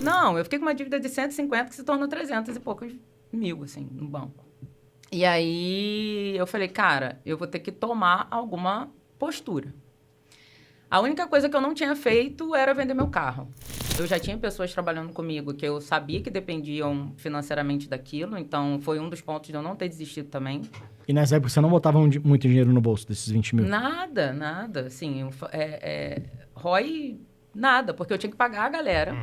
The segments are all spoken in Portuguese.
Não, eu fiquei com uma dívida de 150 que se tornou 300 e poucos mil, assim, no banco. E aí eu falei, cara, eu vou ter que tomar alguma postura. A única coisa que eu não tinha feito era vender meu carro. Eu já tinha pessoas trabalhando comigo que eu sabia que dependiam financeiramente daquilo, então foi um dos pontos de eu não ter desistido também. E nessa época você não botava muito dinheiro no bolso desses 20 mil? Nada, assim, ROI, nada, porque eu tinha que pagar a galera.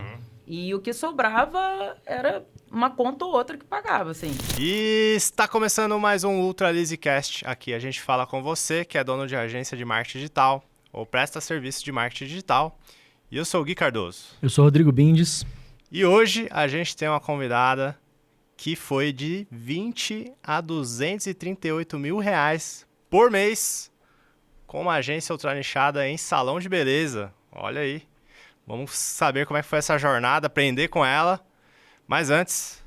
E o que sobrava era uma conta ou outra que pagava, assim. E está começando mais um Ultra LeasyCast. Aqui a gente fala com você que é dono de agência de marketing digital ou presta serviço de marketing digital. E eu sou o Gui Cardoso. Eu sou o Rodrigo Bindes. E hoje a gente tem uma convidada que foi de 20 a 238 mil reais por mês com uma agência ultranichada em salão de beleza. Olha aí. Vamos saber como é que foi essa jornada, aprender com ela. Mas antes...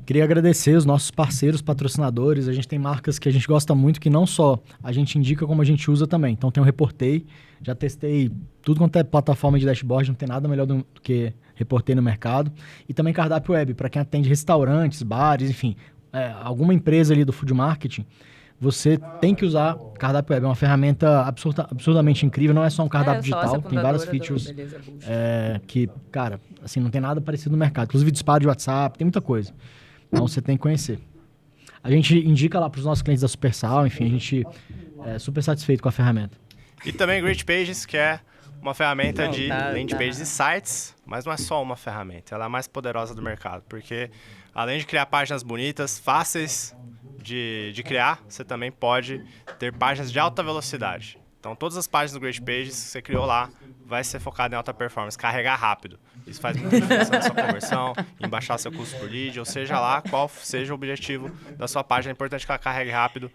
Queria agradecer os nossos parceiros, patrocinadores. A gente tem marcas que a gente gosta muito, que não só a gente indica, como a gente usa também. Então tem o Reportei, já testei tudo quanto é plataforma de dashboard, não tem nada melhor do que Reportei no mercado. E também Cardápio Web, para quem atende restaurantes, bares, enfim, alguma empresa ali do food marketing, você tem que usar Cardápio Web. É uma ferramenta absurdamente incrível, não é só um cardápio digital, tem várias features que, cara, assim, não tem nada parecido no mercado. Inclusive disparo de WhatsApp, tem muita coisa. Então você tem que conhecer. A gente indica lá para os nossos clientes da Supersal, enfim, a gente é super satisfeito com a ferramenta. E também Great Pages, que é uma ferramenta de landing pages e sites, mas não é só uma ferramenta, ela é a mais poderosa do mercado, porque além de criar páginas bonitas, fáceis de criar, você também pode ter páginas de alta velocidade. Então todas as páginas do Great Pages que você criou lá vai ser focado em alta performance, carregar rápido. Isso faz muita diferença na sua conversão, em baixar seu custo por lead, ou seja lá qual seja o objetivo da sua página. É importante que ela carregue rápido,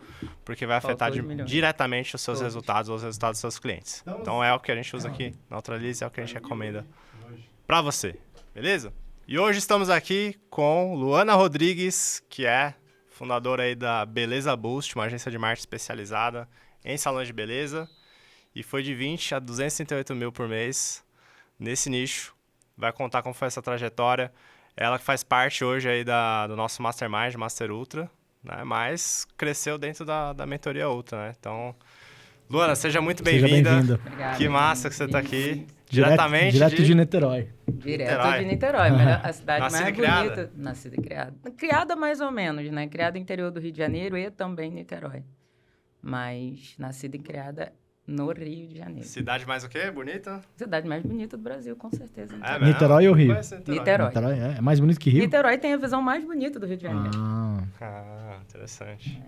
porque vai afetar diretamente os seus resultados ou os resultados dos seus clientes. Então é o que a gente usa aqui na Ultralize, é o que a gente recomenda para você, beleza? E hoje estamos aqui com Luana Rodrigues, que é fundadora aí da Beleza Boost, uma agência de marketing especializada em salões de beleza, e foi de 20 a 238 mil por mês nesse nicho. Vai contar como foi essa trajetória. Ela que faz parte hoje aí do nosso Mastermind, Master Ultra, né? Mas cresceu dentro da mentoria Ultra, né? Então, Luana, seja muito bem-vinda. Que massa que você está aqui. Direto de Niterói. Direto de Niterói, a cidade mais bonita. Nascida e criada. Criada mais ou menos, né? Criada no interior do Rio de Janeiro e também Niterói. Mas nascida e criada no Rio de Janeiro. Cidade mais o quê? Bonita? Cidade mais bonita do Brasil, com certeza. Niterói ou Rio? Niterói. É mais bonito que Rio? Niterói tem a visão mais bonita do Rio de Janeiro. Interessante.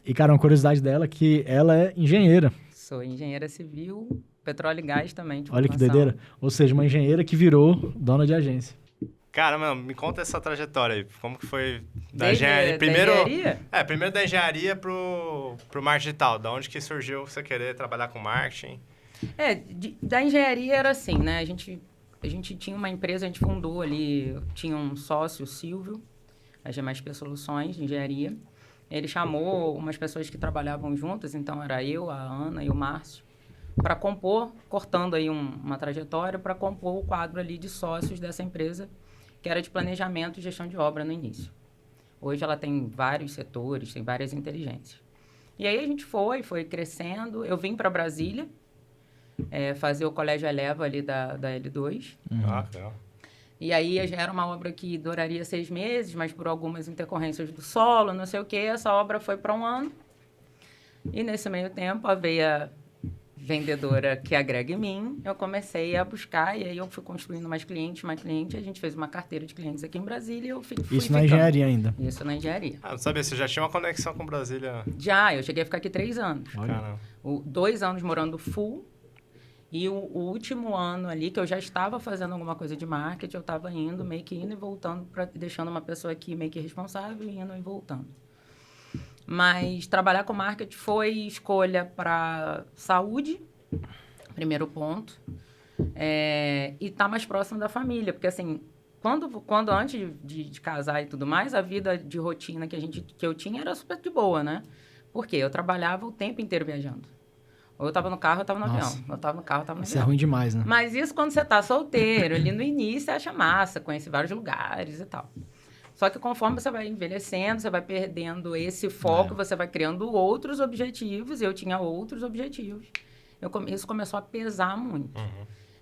E, cara, uma curiosidade dela é que ela é engenheira. Sou engenheira civil, petróleo e gás também. Olha que doideira. Ou seja, uma engenheira que virou dona de agência. Cara, mano, me conta essa trajetória aí. Como que foi da engenharia? Primeiro da engenharia pro marketing digital. Da onde que surgiu você querer trabalhar com marketing? Da engenharia era assim, né? A gente tinha uma empresa, a gente fundou ali, tinha um sócio, o Silvio, a GMSP Soluções de Engenharia. Ele chamou umas pessoas que trabalhavam juntas, então era eu, a Ana e o Márcio, para compor, cortando aí uma trajetória, para compor o quadro ali de sócios dessa empresa, que era de planejamento e gestão de obra no início. Hoje ela tem vários setores, tem várias inteligências. E aí a gente foi crescendo. Eu vim para Brasília fazer o Colégio Eleva ali da L2. Legal. E aí já era uma obra que duraria 6 meses, mas por algumas intercorrências do solo, não sei o quê, essa obra foi para 1 ano. E nesse meio tempo, a veia vendedora que agrega em mim, eu comecei a buscar, e aí eu fui construindo mais cliente, a gente fez uma carteira de clientes aqui em Brasília e eu fui Isso na engenharia ainda? Isso na engenharia. Não sabia, você já tinha uma conexão com Brasília? Já, eu cheguei a ficar aqui 3 anos. Caramba. 2 anos morando full, e o último ano ali, que eu já estava fazendo alguma coisa de marketing, eu estava indo e voltando, deixando uma pessoa aqui meio que responsável, indo e voltando. Mas trabalhar com marketing foi escolha para saúde, primeiro ponto, e estar mais próximo da família. Porque, assim, quando antes de casar e tudo mais, a vida de rotina que eu tinha era super de boa, né? Porque eu trabalhava o tempo inteiro viajando. Ou eu tava no carro, ou eu tava no Nossa. avião. Ou eu tava no carro, eu tava no Isso é avião. ruim demais, né? Mas isso quando você tá solteiro, ali no início, você acha massa, conhece vários lugares e tal. Só que conforme você vai envelhecendo, você vai perdendo esse foco, você vai criando outros objetivos. Eu tinha outros objetivos. Isso começou a pesar muito.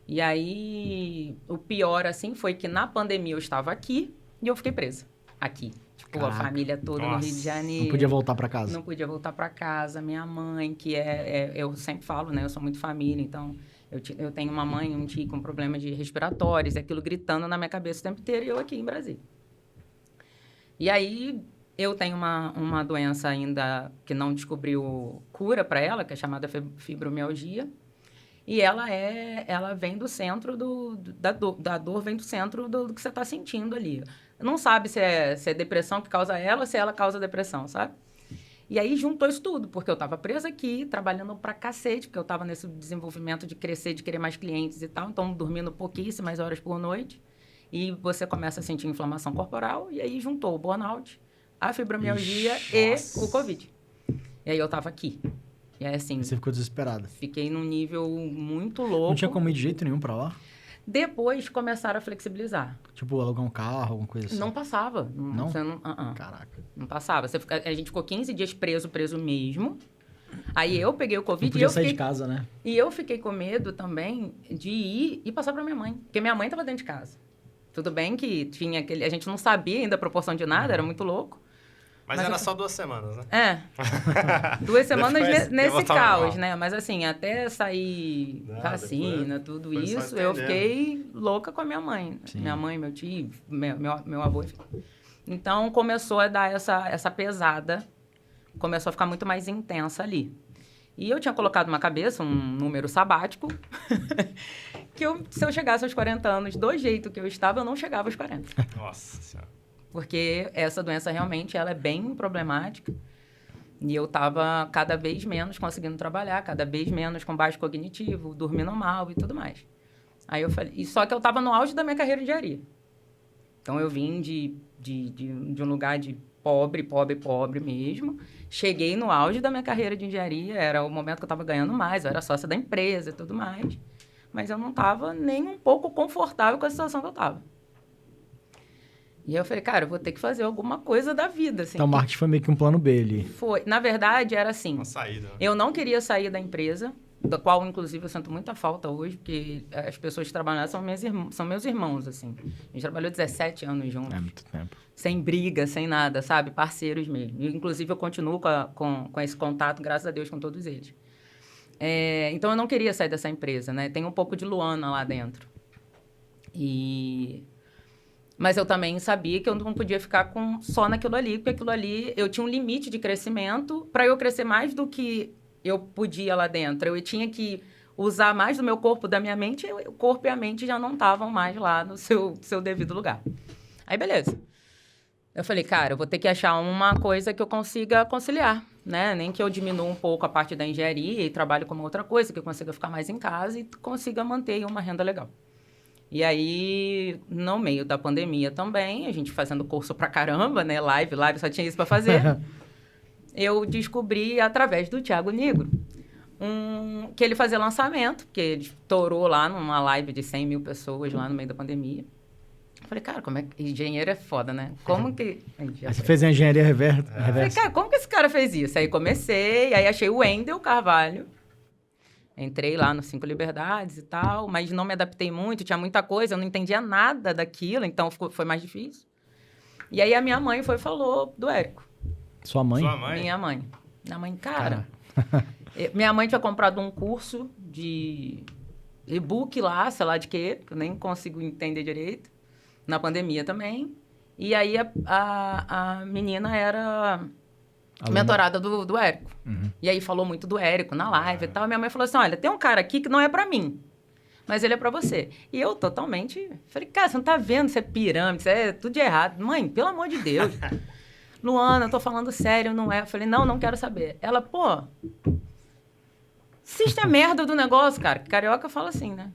E aí, o pior, assim, foi que na pandemia eu estava aqui e eu fiquei presa. Aqui. Tipo, Caraca. a família toda no Rio de Janeiro. Não podia voltar pra casa. Não podia voltar para casa. Minha mãe, que eu sempre falo, né? Eu sou muito família, então eu tenho uma mãe, um tio com problemas de respiratórios, aquilo gritando na minha cabeça o tempo inteiro e eu aqui em Brasília. E aí eu tenho uma doença ainda que não descobriu cura para ela, que é chamada fibromialgia. E ela vem do centro da dor vem do centro do que você está sentindo ali. Não sabe se é depressão que causa ela ou se ela causa depressão, sabe? E aí juntou isso tudo, porque eu estava presa aqui, trabalhando pra cacete, porque eu estava nesse desenvolvimento de crescer, de querer mais clientes e tal, então dormindo pouquíssimas horas por noite. E você começa a sentir inflamação corporal, e aí juntou o burnout, a fibromialgia e o Covid. E aí eu estava aqui. E aí, assim... Você ficou desesperada. Fiquei num nível muito louco. Não tinha como ir de jeito nenhum pra lá? Depois começaram a flexibilizar. Tipo, alugar um carro, alguma coisa assim? Não passava. Não? Você não Caraca. não passava. A gente ficou 15 dias preso mesmo. Aí eu peguei o Covid Não podia sair de casa, né? E eu fiquei com medo também de ir e passar pra minha mãe. Porque minha mãe tava dentro de casa. Tudo bem que tinha aquele... A gente não sabia ainda a proporção de nada, era muito louco. Mas era só 2 semanas, né? É. 2 semanas Depois, nesse caos, mal. né? Mas assim, até sair vacina, tudo depois só isso, eu entendendo. fiquei louca com a minha mãe. Sim. Minha mãe, meu tio, meu avô, enfim. Então, começou a dar essa pesada. Começou a ficar muito mais intensa ali. E eu tinha colocado na cabeça um número sabático, que se eu chegasse aos 40 anos do jeito que eu estava, eu não chegava aos 40. Nossa Senhora. Porque essa doença realmente ela é bem problemática. E eu estava cada vez menos conseguindo trabalhar, cada vez menos com baixo cognitivo, dormindo mal e tudo mais. Aí eu falei... E só que eu estava no auge da minha carreira de engenharia. Então, eu vim de um lugar de pobre mesmo. Cheguei no auge da minha carreira de engenharia. Era o momento que eu estava ganhando mais. Eu era sócia da empresa e tudo mais. Mas eu não estava nem um pouco confortável com a situação que eu estava. E aí eu falei, cara, eu vou ter que fazer alguma coisa da vida, assim. Então, o marketing foi meio que um plano B ali. Foi. Na verdade, era assim. Uma saída. Né? Eu não queria sair da empresa, da qual, inclusive, eu sinto muita falta hoje, porque as pessoas que trabalham lá são meus irmãos, assim. A gente trabalhou 17 anos juntos. É muito tempo. Sem briga, sem nada, sabe? Parceiros mesmo. E, inclusive, eu continuo com esse contato, graças a Deus, com todos eles. Então, eu não queria sair dessa empresa, né? Tem um pouco de Luana lá dentro. Mas eu também sabia que eu não podia ficar só naquilo ali, porque aquilo ali, eu tinha um limite de crescimento. Para eu crescer mais do que eu podia lá dentro, eu tinha que usar mais do meu corpo, da minha mente, e o corpo e a mente já não estavam mais lá no seu devido lugar. Aí, beleza. Eu falei, cara, eu vou ter que achar uma coisa que eu consiga conciliar, né? Nem que eu diminua um pouco a parte da engenharia e trabalhe com outra coisa, que eu consiga ficar mais em casa e consiga manter uma renda legal. E aí, no meio da pandemia também, a gente fazendo curso pra caramba, né? Live, só tinha isso pra fazer. Eu descobri, através do Thiago Negro, que ele fazia lançamento, porque ele estourou lá numa live de 100 mil pessoas lá no meio da pandemia. Eu falei, cara, como é que... Engenheiro é foda, né? Como que... Aí você fez a engenharia reversa. Falei, cara, como que esse cara fez isso? Aí comecei, aí achei o Wendel Carvalho. Entrei lá no 5 Liberdades e tal, mas não me adaptei muito, tinha muita coisa, eu não entendia nada daquilo, então foi mais difícil. E aí a minha mãe falou do Érico. Sua mãe? Sua mãe? Minha mãe. Minha mãe, cara... minha mãe tinha comprado um curso de e-book lá, sei lá de quê, que eu nem consigo entender direito, na pandemia também. E aí a menina era... mentorada do Érico. Uhum. E aí falou muito do Érico na live e tal. Minha mãe falou assim, olha, tem um cara aqui que não é pra mim, mas ele é pra você. E eu totalmente... Falei, cara, você não tá vendo? Isso é pirâmide, isso é tudo de errado. Mãe, pelo amor de Deus. Luana, eu tô falando sério, não é? Eu falei, não quero saber. Ela, pô... Assiste a merda do negócio, cara. Carioca fala assim, né?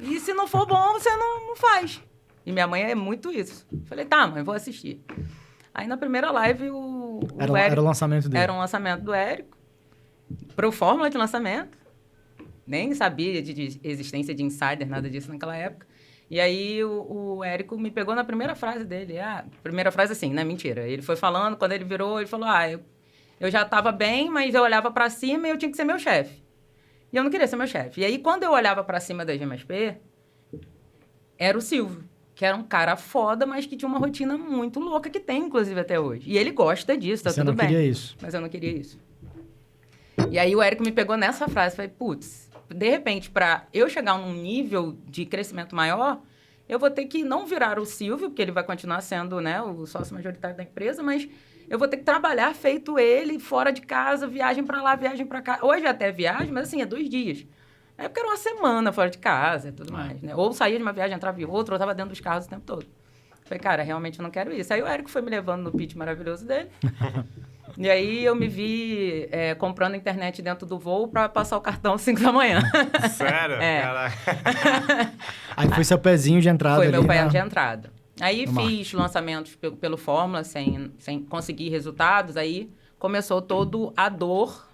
E se não for bom, você não faz. E minha mãe é muito isso. Falei, tá, mãe, vou assistir. Aí, na primeira live, o Érico... Era o lançamento dele. Era um lançamento do Érico. Pro fórmula de lançamento. nem sabia de existência de insider, nada disso naquela época. E aí o Érico me pegou na primeira frase dele. Primeira frase assim, não é mentira. Ele foi falando, quando ele virou, ele falou, eu já estava bem, mas eu olhava para cima e eu tinha que ser meu chefe. E eu não queria ser meu chefe. E aí, quando eu olhava para cima da G+P, era o Silvio, que era um cara foda, mas que tinha uma rotina muito louca, que tem, inclusive, até hoje. E ele gosta disso, tá tudo bem. Você não queria isso. Mas eu não queria isso. E aí o Érico me pegou nessa frase. Falei, putz, de repente, para eu chegar num nível de crescimento maior, eu vou ter que não virar o Silvio, porque ele vai continuar sendo, né, o sócio majoritário da empresa, mas eu vou ter que trabalhar feito ele, fora de casa, viagem para lá, viagem para cá. Hoje até viagem, mas assim, é 2 dias. Na época era uma semana fora de casa e tudo mais, né? Ou saía de uma viagem, entrava em outra, ou estava dentro dos carros o tempo todo. Falei, cara, realmente eu não quero isso. Aí o Érico foi me levando no pitch maravilhoso dele. E aí eu me vi comprando internet dentro do voo para passar o cartão às 5 da manhã. Sério? Caraca. Aí foi seu pezinho de entrada. Foi ali, meu pé né? de entrada. Aí fiz lançamentos pelo Fórmula sem conseguir resultados. Aí começou todo a dor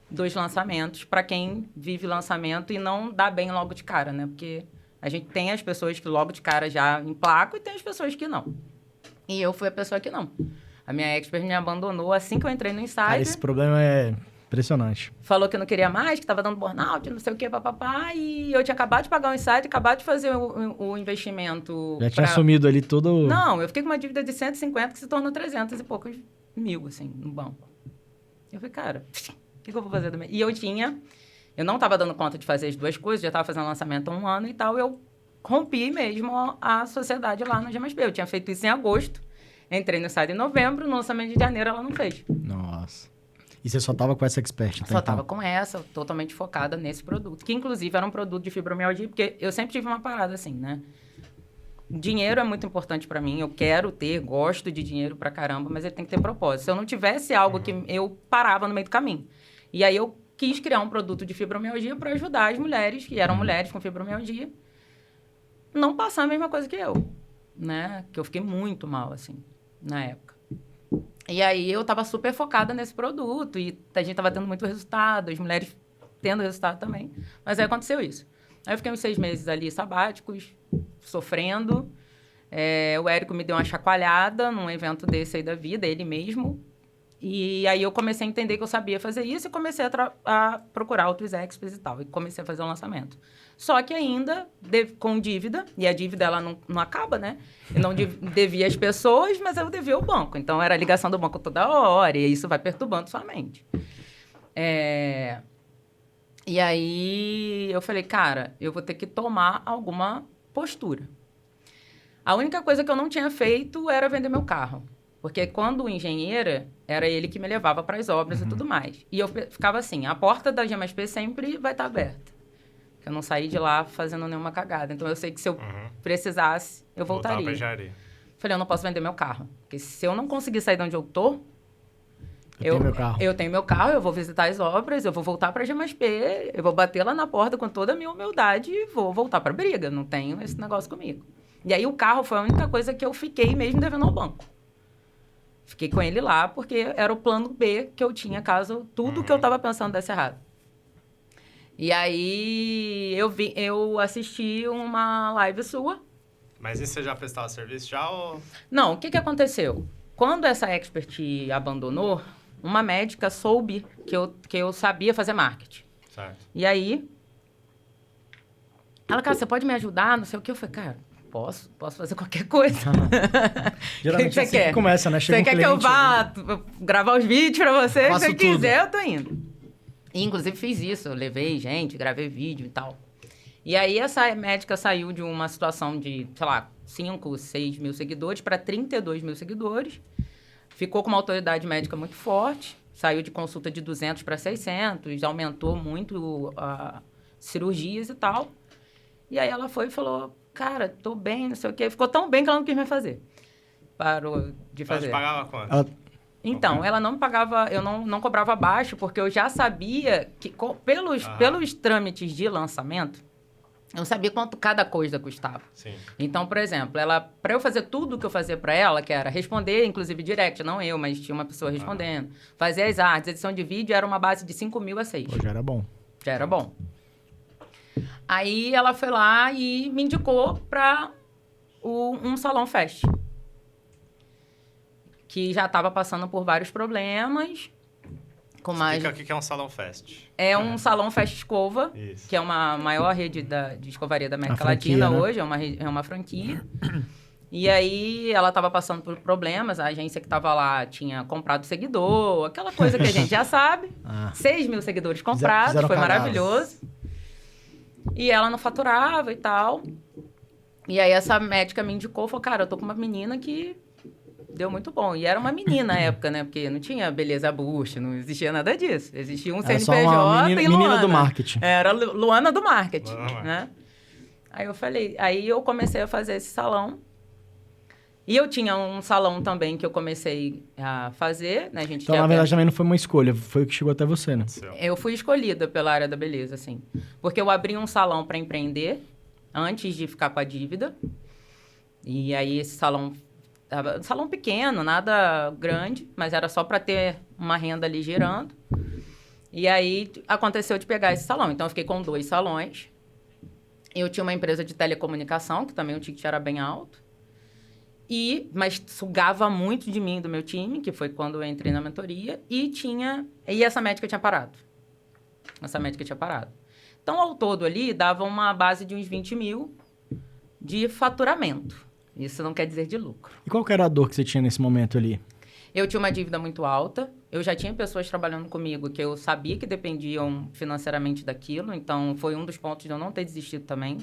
dos lançamentos para quem vive lançamento e não dá bem logo de cara, né? Porque a gente tem as pessoas que logo de cara já emplacam e tem as pessoas que não. E eu fui a pessoa que não. A minha expert me abandonou assim que eu entrei no Insider. Cara, esse problema é impressionante. Falou que não queria mais, que estava dando burnout, não sei o que, papapá. E eu tinha acabado de pagar o Insider, acabado de fazer o investimento. Já tinha assumido ali tudo... Não, eu fiquei com uma dívida de 150 que se tornou 300 e poucos mil, assim, no banco. Eu falei, cara, o que eu vou fazer? E eu não estava dando conta de fazer as duas coisas, já estava fazendo lançamento há 1 ano e tal, eu rompi mesmo a sociedade lá no G+P. Eu tinha feito isso em agosto, entrei no Insider em novembro, no lançamento de janeiro ela não fez. Nossa. E você só tava com essa expert? Só tava com essa, totalmente focada nesse produto. Que, inclusive, era um produto de fibromialgia, porque eu sempre tive uma parada assim, né? Dinheiro é muito importante para mim. Eu quero ter, gosto de dinheiro pra caramba, mas ele tem que ter propósito. Se eu não tivesse algo que eu parava no meio do caminho. E aí eu quis criar um produto de fibromialgia para ajudar as mulheres, que eram mulheres com fibromialgia, não passar a mesma coisa que eu, né? Que eu fiquei muito mal, assim, na época. E aí eu tava super focada nesse produto e a gente tava tendo muito resultado, as mulheres tendo resultado também. Mas aí aconteceu isso. Aí eu fiquei uns 6 meses ali sabáticos, sofrendo. O Érico me deu uma chacoalhada num evento desse aí da vida, ele mesmo. E aí eu comecei a entender que eu sabia fazer isso e comecei a procurar outros experts e tal. E comecei a fazer o lançamento. Só que ainda com dívida, e a dívida ela não acaba, né? Eu não devia as pessoas, mas eu devia o banco. Então era a ligação do banco toda hora e isso vai perturbando sua mente. E aí eu falei, cara, eu vou ter que tomar alguma postura. A única coisa que eu não tinha feito era vender meu carro. Porque quando engenheira, era ele que me levava para as obras e tudo mais. E eu ficava assim, a porta da G+P sempre vai estar aberta. Eu não saí de lá fazendo nenhuma cagada. Então, eu sei que se eu precisasse, eu voltaria. Voltar pra engenharia. Falei, eu não posso vender meu carro. Porque se eu não conseguir sair de onde eu tô, eu tenho meu carro, eu vou visitar as obras, eu vou voltar para a G+P, eu vou bater lá na porta com toda a minha humildade e vou voltar para a briga. Não tenho esse negócio comigo. E aí, o carro foi a única coisa que eu fiquei mesmo devendo ao banco. Fiquei com ele lá, porque era o plano B que eu tinha, caso tudo que eu estava pensando desse errado. E aí, eu assisti uma live sua. Mas isso você já prestava serviço já ou... Não, o que aconteceu? Quando essa expert abandonou, uma médica soube que eu sabia fazer marketing. Certo. E aí, ela, cara, você pode me ajudar? Não sei o que. Eu falei, cara, posso fazer qualquer coisa. Geralmente que é assim que começa, né? Chega você quer que eu vá gravar os vídeos pra você? Se você tudo. quiser, eu tô indo. E, inclusive, fiz isso. Eu levei gente, gravei vídeo e tal. E aí, essa médica saiu de uma situação de, sei lá, 5, 6 mil seguidores para 32 mil seguidores. Ficou com uma autoridade médica muito forte. Saiu de consulta de 200 para 600. Aumentou muito cirurgias e tal. E aí, ela foi e falou, cara, tô bem, não sei o quê. Ficou tão bem que ela não quis mais fazer. Parou de fazer. Mas pagava quanto? Então, ela não me pagava, eu não cobrava baixo, porque eu já sabia que, pelos trâmites de lançamento, eu sabia quanto cada coisa custava. Sim. Então, por exemplo, para eu fazer tudo o que eu fazia para ela, que era responder, inclusive direct, não eu, mas tinha uma pessoa respondendo, fazer as artes, edição de vídeo, era uma base de 5 mil a 6. Pô, já era bom. Já era bom. Aí ela foi lá e me indicou para um salão fest. Que já estava passando por vários problemas. Explica o que é um salão fest. É um salão fest escova, Isso. que é uma maior rede de escovaria da América franquia, Latina, né? hoje, é uma franquia. E aí ela estava passando por problemas, a agência que estava lá tinha comprado seguidor, aquela coisa que a gente já sabe. 6 mil seguidores comprados, Fizeram foi cagadas. maravilhoso. E ela não faturava e tal. E aí essa médica me indicou, falou, cara, eu tô com uma menina que deu muito bom. E era uma menina na época, né? Porque não tinha beleza bucha, não existia nada disso. Existia um Era CNPJ só uma menina, e Luana. menina do marketing. Era Luana do marketing, Luana. né? Aí eu comecei a fazer esse salão. E eu tinha um salão também que eu comecei a fazer, né? A gente Então, tinha na verdade, também não foi uma escolha, foi o que chegou até você, né? eu fui escolhida pela área da beleza, assim. Porque eu abri um salão para empreender antes de ficar com a dívida. E aí esse salão tava um salão pequeno, nada grande, mas era só para ter uma renda ali girando. E aí aconteceu de pegar esse salão. Então eu fiquei com 2 salões. Eu tinha uma empresa de telecomunicação, que também o ticket era bem alto. Mas sugava muito de mim e do meu time, que foi quando eu entrei na mentoria, e essa médica tinha parado. Então, ao todo ali, dava uma base de uns 20 mil de faturamento. Isso não quer dizer de lucro. E qual que era a dor que você tinha nesse momento ali? Eu tinha uma dívida muito alta, eu já tinha pessoas trabalhando comigo que eu sabia que dependiam financeiramente daquilo, então foi um dos pontos de eu não ter desistido também.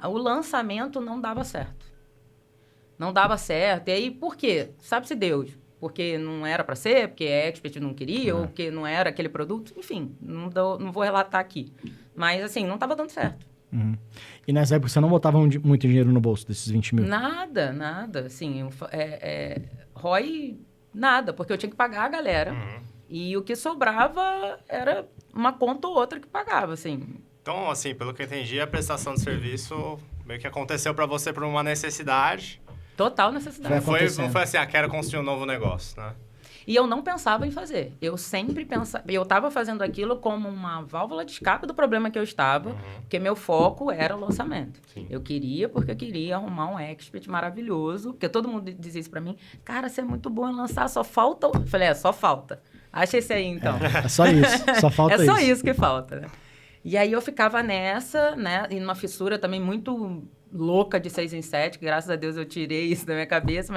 O lançamento não dava certo. Não dava certo. E aí, por quê? Sabe-se Deus. Porque não era para ser, porque a Expert não queria, ou porque não era aquele produto. Enfim, não vou relatar aqui. Mas, assim, não estava dando certo. Uhum. E nessa época você não botava muito dinheiro no bolso desses 20 mil? Nada. Assim, ROI, nada. Porque eu tinha que pagar a galera. E o que sobrava era uma conta ou outra que pagava, assim. Então, assim, pelo que eu entendi, a prestação de serviço meio que aconteceu para você por uma necessidade. Total necessidade. Não foi assim, quero construir um novo negócio, né? E eu não pensava em fazer. Eu sempre pensava... Eu estava fazendo aquilo como uma válvula de escape do problema que eu estava, porque meu foco era o lançamento. Sim. Eu queria, porque eu queria arrumar um expert maravilhoso, porque todo mundo dizia isso para mim. Cara, você é muito bom em lançar, só falta... Eu falei, só falta. Acha esse aí, então. É só isso, só falta isso. É só isso que falta, né? E aí eu ficava nessa, né? E numa fissura também muito louca de 6 em 7, que graças a Deus eu tirei isso da minha cabeça,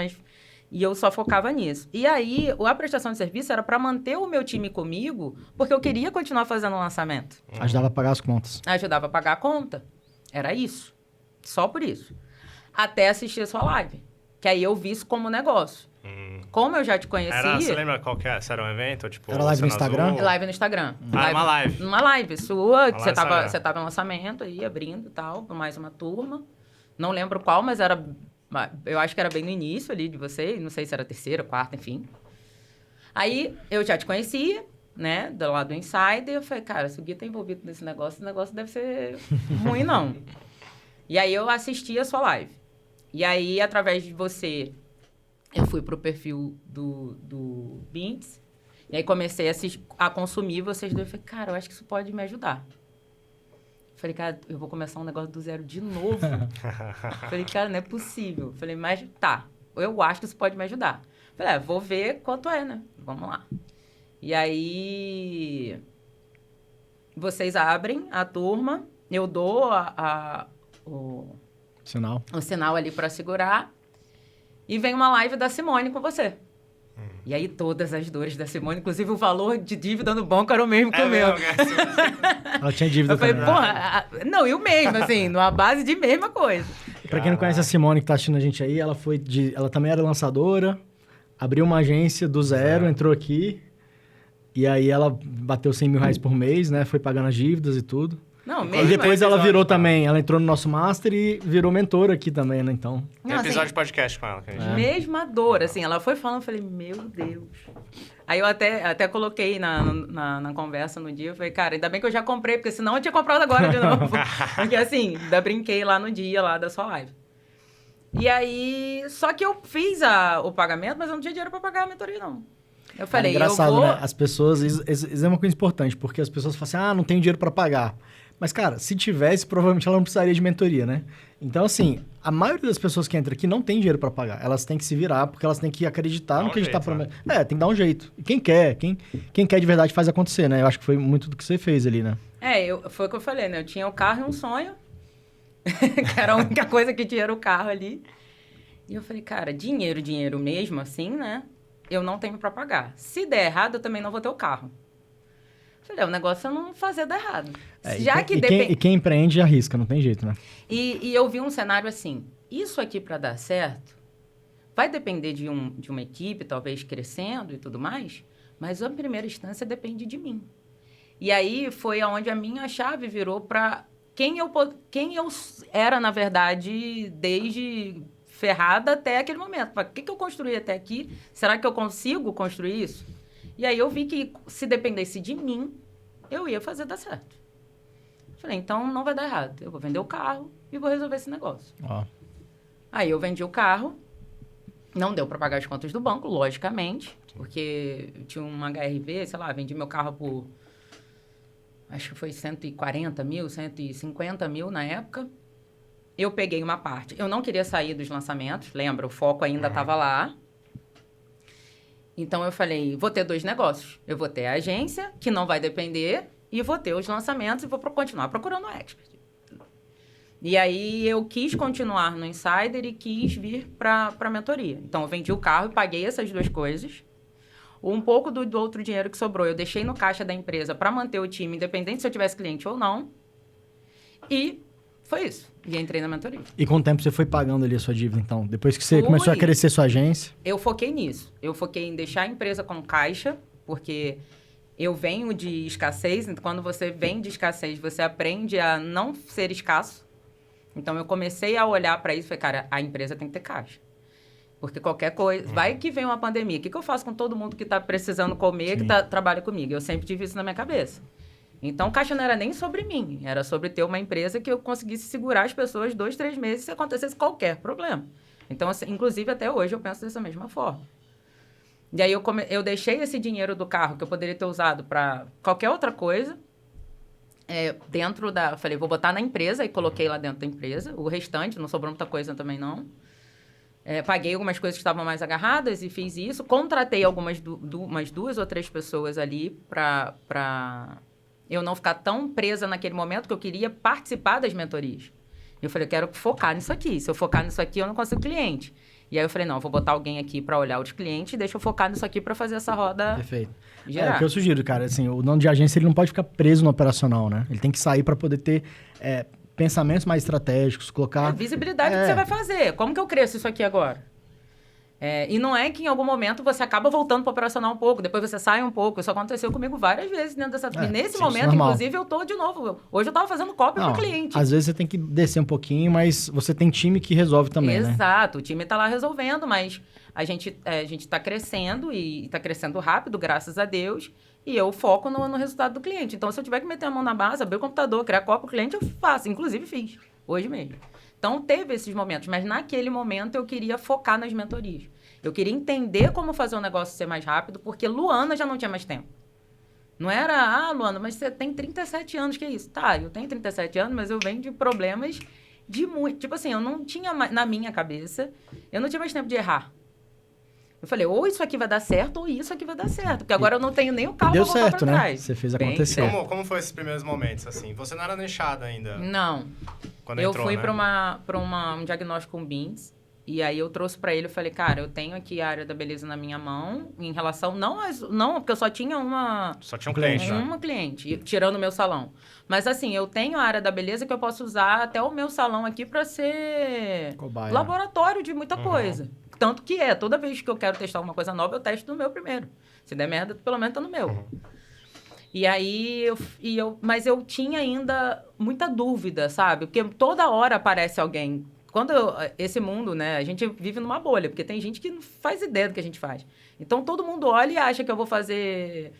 e eu só focava nisso. E aí, a prestação de serviço era para manter o meu time comigo, porque eu queria continuar fazendo o lançamento. Ajudava a pagar as contas. Ajudava a pagar a conta. Era isso. Só por isso. Até assistir a sua live. Que aí eu vi isso como negócio. Como eu já te conhecia... Você lembra qual que era? Se era um evento? Tipo, Era live no Instagram? Live no Instagram. Uma live. Uma live sua, que Instagram. você tava em lançamento aí, abrindo e tal, com mais uma turma. Não lembro qual, mas era... Eu acho que era bem no início ali de você, não sei se era terceira, quarta, enfim. Aí, eu já te conhecia, né, do lado do Insider, eu falei, cara, se o Gui tá envolvido nesse negócio, esse negócio deve ser ruim, não. E aí, eu assisti a sua live. E aí, através de você... Eu fui pro perfil do Bints, e aí comecei a consumir vocês dois. Eu falei, cara, eu acho que isso pode me ajudar. Falei, cara, eu vou começar um negócio do zero de novo. Falei, cara, não é possível. Falei, mas tá, eu acho que isso pode me ajudar. Falei, vou ver quanto é, né? Vamos lá. E aí, vocês abrem a turma, eu dou o sinal ali para segurar. E vem uma live da Simone com você. E aí, todas as dores da Simone, inclusive o valor de dívida no banco era o mesmo que o meu. Ela tinha dívida eu falei, também. porra, não, e o mesmo, assim, numa base de mesma coisa. Pra quem não conhece a Simone que tá assistindo a gente aí, ela também era lançadora, abriu uma agência do zero, entrou aqui, e aí ela bateu 100 mil reais por mês, né? Foi pagando as dívidas e tudo. Não, E mesmo. depois ela virou também, ela entrou no nosso Master e virou mentora aqui também, né? Então... Tem episódio de podcast com ela. Que a gente... Mesma dor, assim, ela foi falando, eu falei, meu Deus. Aí eu até coloquei na conversa no dia, eu falei, cara, ainda bem que eu já comprei, porque senão eu tinha comprado agora de novo. Porque assim, ainda brinquei lá no dia lá da sua live. E aí, só que eu fiz o pagamento, mas eu não tinha dinheiro pra pagar a mentoria, não. Eu falei, engraçado, né? As pessoas... Isso é uma coisa importante, porque as pessoas falam assim, não tem dinheiro para pagar. Mas, cara, se tivesse, provavelmente ela não precisaria de mentoria, né? Então, assim, a maioria das pessoas que entram aqui não tem dinheiro para pagar. Elas têm que se virar, porque elas têm que acreditar no que a gente tá prometendo. Tem que dar um jeito. E quem quer de verdade faz acontecer, né? Eu acho que foi muito do que você fez ali, né? Foi o que eu falei, né? Eu tinha o carro e um sonho, que era a única coisa que tinha era o carro ali. E eu falei, cara, dinheiro mesmo, assim, né? Eu não tenho para pagar. Se der errado, eu também não vou ter o carro. Falei, o negócio é não fazer dar errado. E quem empreende arrisca, não tem jeito, né? E eu vi um cenário assim, isso aqui para dar certo, vai depender de uma equipe, talvez crescendo e tudo mais, mas a primeira instância depende de mim. E aí foi onde a minha chave virou para quem eu era, na verdade, desde ferrada até aquele momento. O que eu construí até aqui? Será que eu consigo construir isso? E aí eu vi que se dependesse de mim, eu ia fazer dar certo. Falei, então não vai dar errado. Eu vou vender o carro e vou resolver esse negócio. Aí eu vendi o carro, não deu para pagar as contas do banco, logicamente, porque eu tinha uma HRV, sei lá, vendi meu carro por, acho que foi 140 mil, 150 mil na época. Eu peguei uma parte. Eu não queria sair dos lançamentos, lembra? O foco ainda estava lá. Então, eu falei, vou ter 2 negócios. Eu vou ter a agência, que não vai depender, e vou ter os lançamentos e vou continuar procurando expert. E aí, eu quis continuar no Insider e quis vir para a mentoria. Então, eu vendi o carro e paguei essas 2 coisas. Um pouco do outro dinheiro que sobrou, eu deixei no caixa da empresa para manter o time, independente se eu tivesse cliente ou não. E foi isso. E entrei na mentoria. E com o tempo você foi pagando ali a sua dívida, então? Depois que você começou a crescer sua agência? Eu foquei nisso. Eu foquei em deixar a empresa com caixa, porque eu venho de escassez. Então, quando você vem de escassez, você aprende a não ser escasso. Então, eu comecei a olhar para isso e falei, cara, a empresa tem que ter caixa. Porque qualquer coisa... Vai que vem uma pandemia. O que eu faço com todo mundo que está precisando comer, que trabalha comigo? Eu sempre tive isso na minha cabeça. Então, caixa não era nem sobre mim. Era sobre ter uma empresa que eu conseguisse segurar as pessoas 2, 3 meses se acontecesse qualquer problema. Então, assim, inclusive, até hoje, eu penso dessa mesma forma. E aí, eu deixei esse dinheiro do carro, que eu poderia ter usado para qualquer outra coisa, dentro da... Falei, vou botar na empresa, e coloquei lá dentro da empresa. O restante, não sobrou muita coisa também, não. Paguei algumas coisas que estavam mais agarradas e fiz isso. Contratei umas 2 ou 3 pessoas ali para eu não ficar tão presa naquele momento, que eu queria participar das mentorias. Eu falei, eu quero focar nisso aqui. Se eu focar nisso aqui, eu não consigo cliente. E aí eu falei, não, vou botar alguém aqui para olhar os clientes e deixa eu focar nisso aqui para fazer essa roda. Perfeito. Gerar. É o que eu sugiro, cara. Assim, o dono de agência ele não pode ficar preso no operacional, né? Ele tem que sair para poder ter pensamentos mais estratégicos, colocar... visibilidade do que você vai fazer. Como que eu cresço isso aqui agora? E não é que em algum momento você acaba voltando para o operacional um pouco, depois você sai um pouco. Isso aconteceu comigo várias vezes dentro dessa... E nesse momento, inclusive, eu tô de novo. Hoje eu estava fazendo cópia para o cliente. Às vezes você tem que descer um pouquinho, mas você tem time que resolve também, né? Exato. O time está lá resolvendo, mas a gente está crescendo e está crescendo rápido, graças a Deus. E eu foco no resultado do cliente. Então, se eu tiver que meter a mão na base, abrir o computador, criar cópia para o cliente, eu faço. Inclusive, fiz. Hoje mesmo. Então, teve esses momentos. Mas, naquele momento, eu queria focar nas mentorias. Eu queria entender como fazer o negócio ser mais rápido, porque Luana já não tinha mais tempo. Não era, Luana, mas você tem 37 anos, que é isso? Tá, eu tenho 37 anos, mas eu venho de problemas de muito... Tipo assim, eu não tinha, na minha cabeça, eu não tinha mais tempo de errar. Eu falei, ou isso aqui vai dar certo, ou isso aqui vai dar certo. Porque agora eu não tenho nem o carro para voltar certo, pra né? trás. Você fez acontecer. Como foi esses primeiros momentos, assim? Você não era nichada ainda? Não. Quando eu entrou, fui né? para um diagnóstico com BINS. E aí eu trouxe para ele, eu falei, cara, eu tenho aqui a área da beleza na minha mão, em relação, não, porque eu só tinha uma... Só tinha um cliente, né? Uma cliente, tirando o meu salão. Mas assim, eu tenho a área da beleza que eu posso usar até o meu salão aqui para ser cobaia, laboratório de muita coisa. Tanto que toda vez que eu quero testar alguma coisa nova, eu testo no meu primeiro. Se der merda, pelo menos tá no meu. E aí, mas eu tinha ainda muita dúvida, sabe? Porque toda hora aparece alguém... esse mundo, né? A gente vive numa bolha, porque tem gente que não faz ideia do que a gente faz. Então, todo mundo olha e acha que eu vou fazer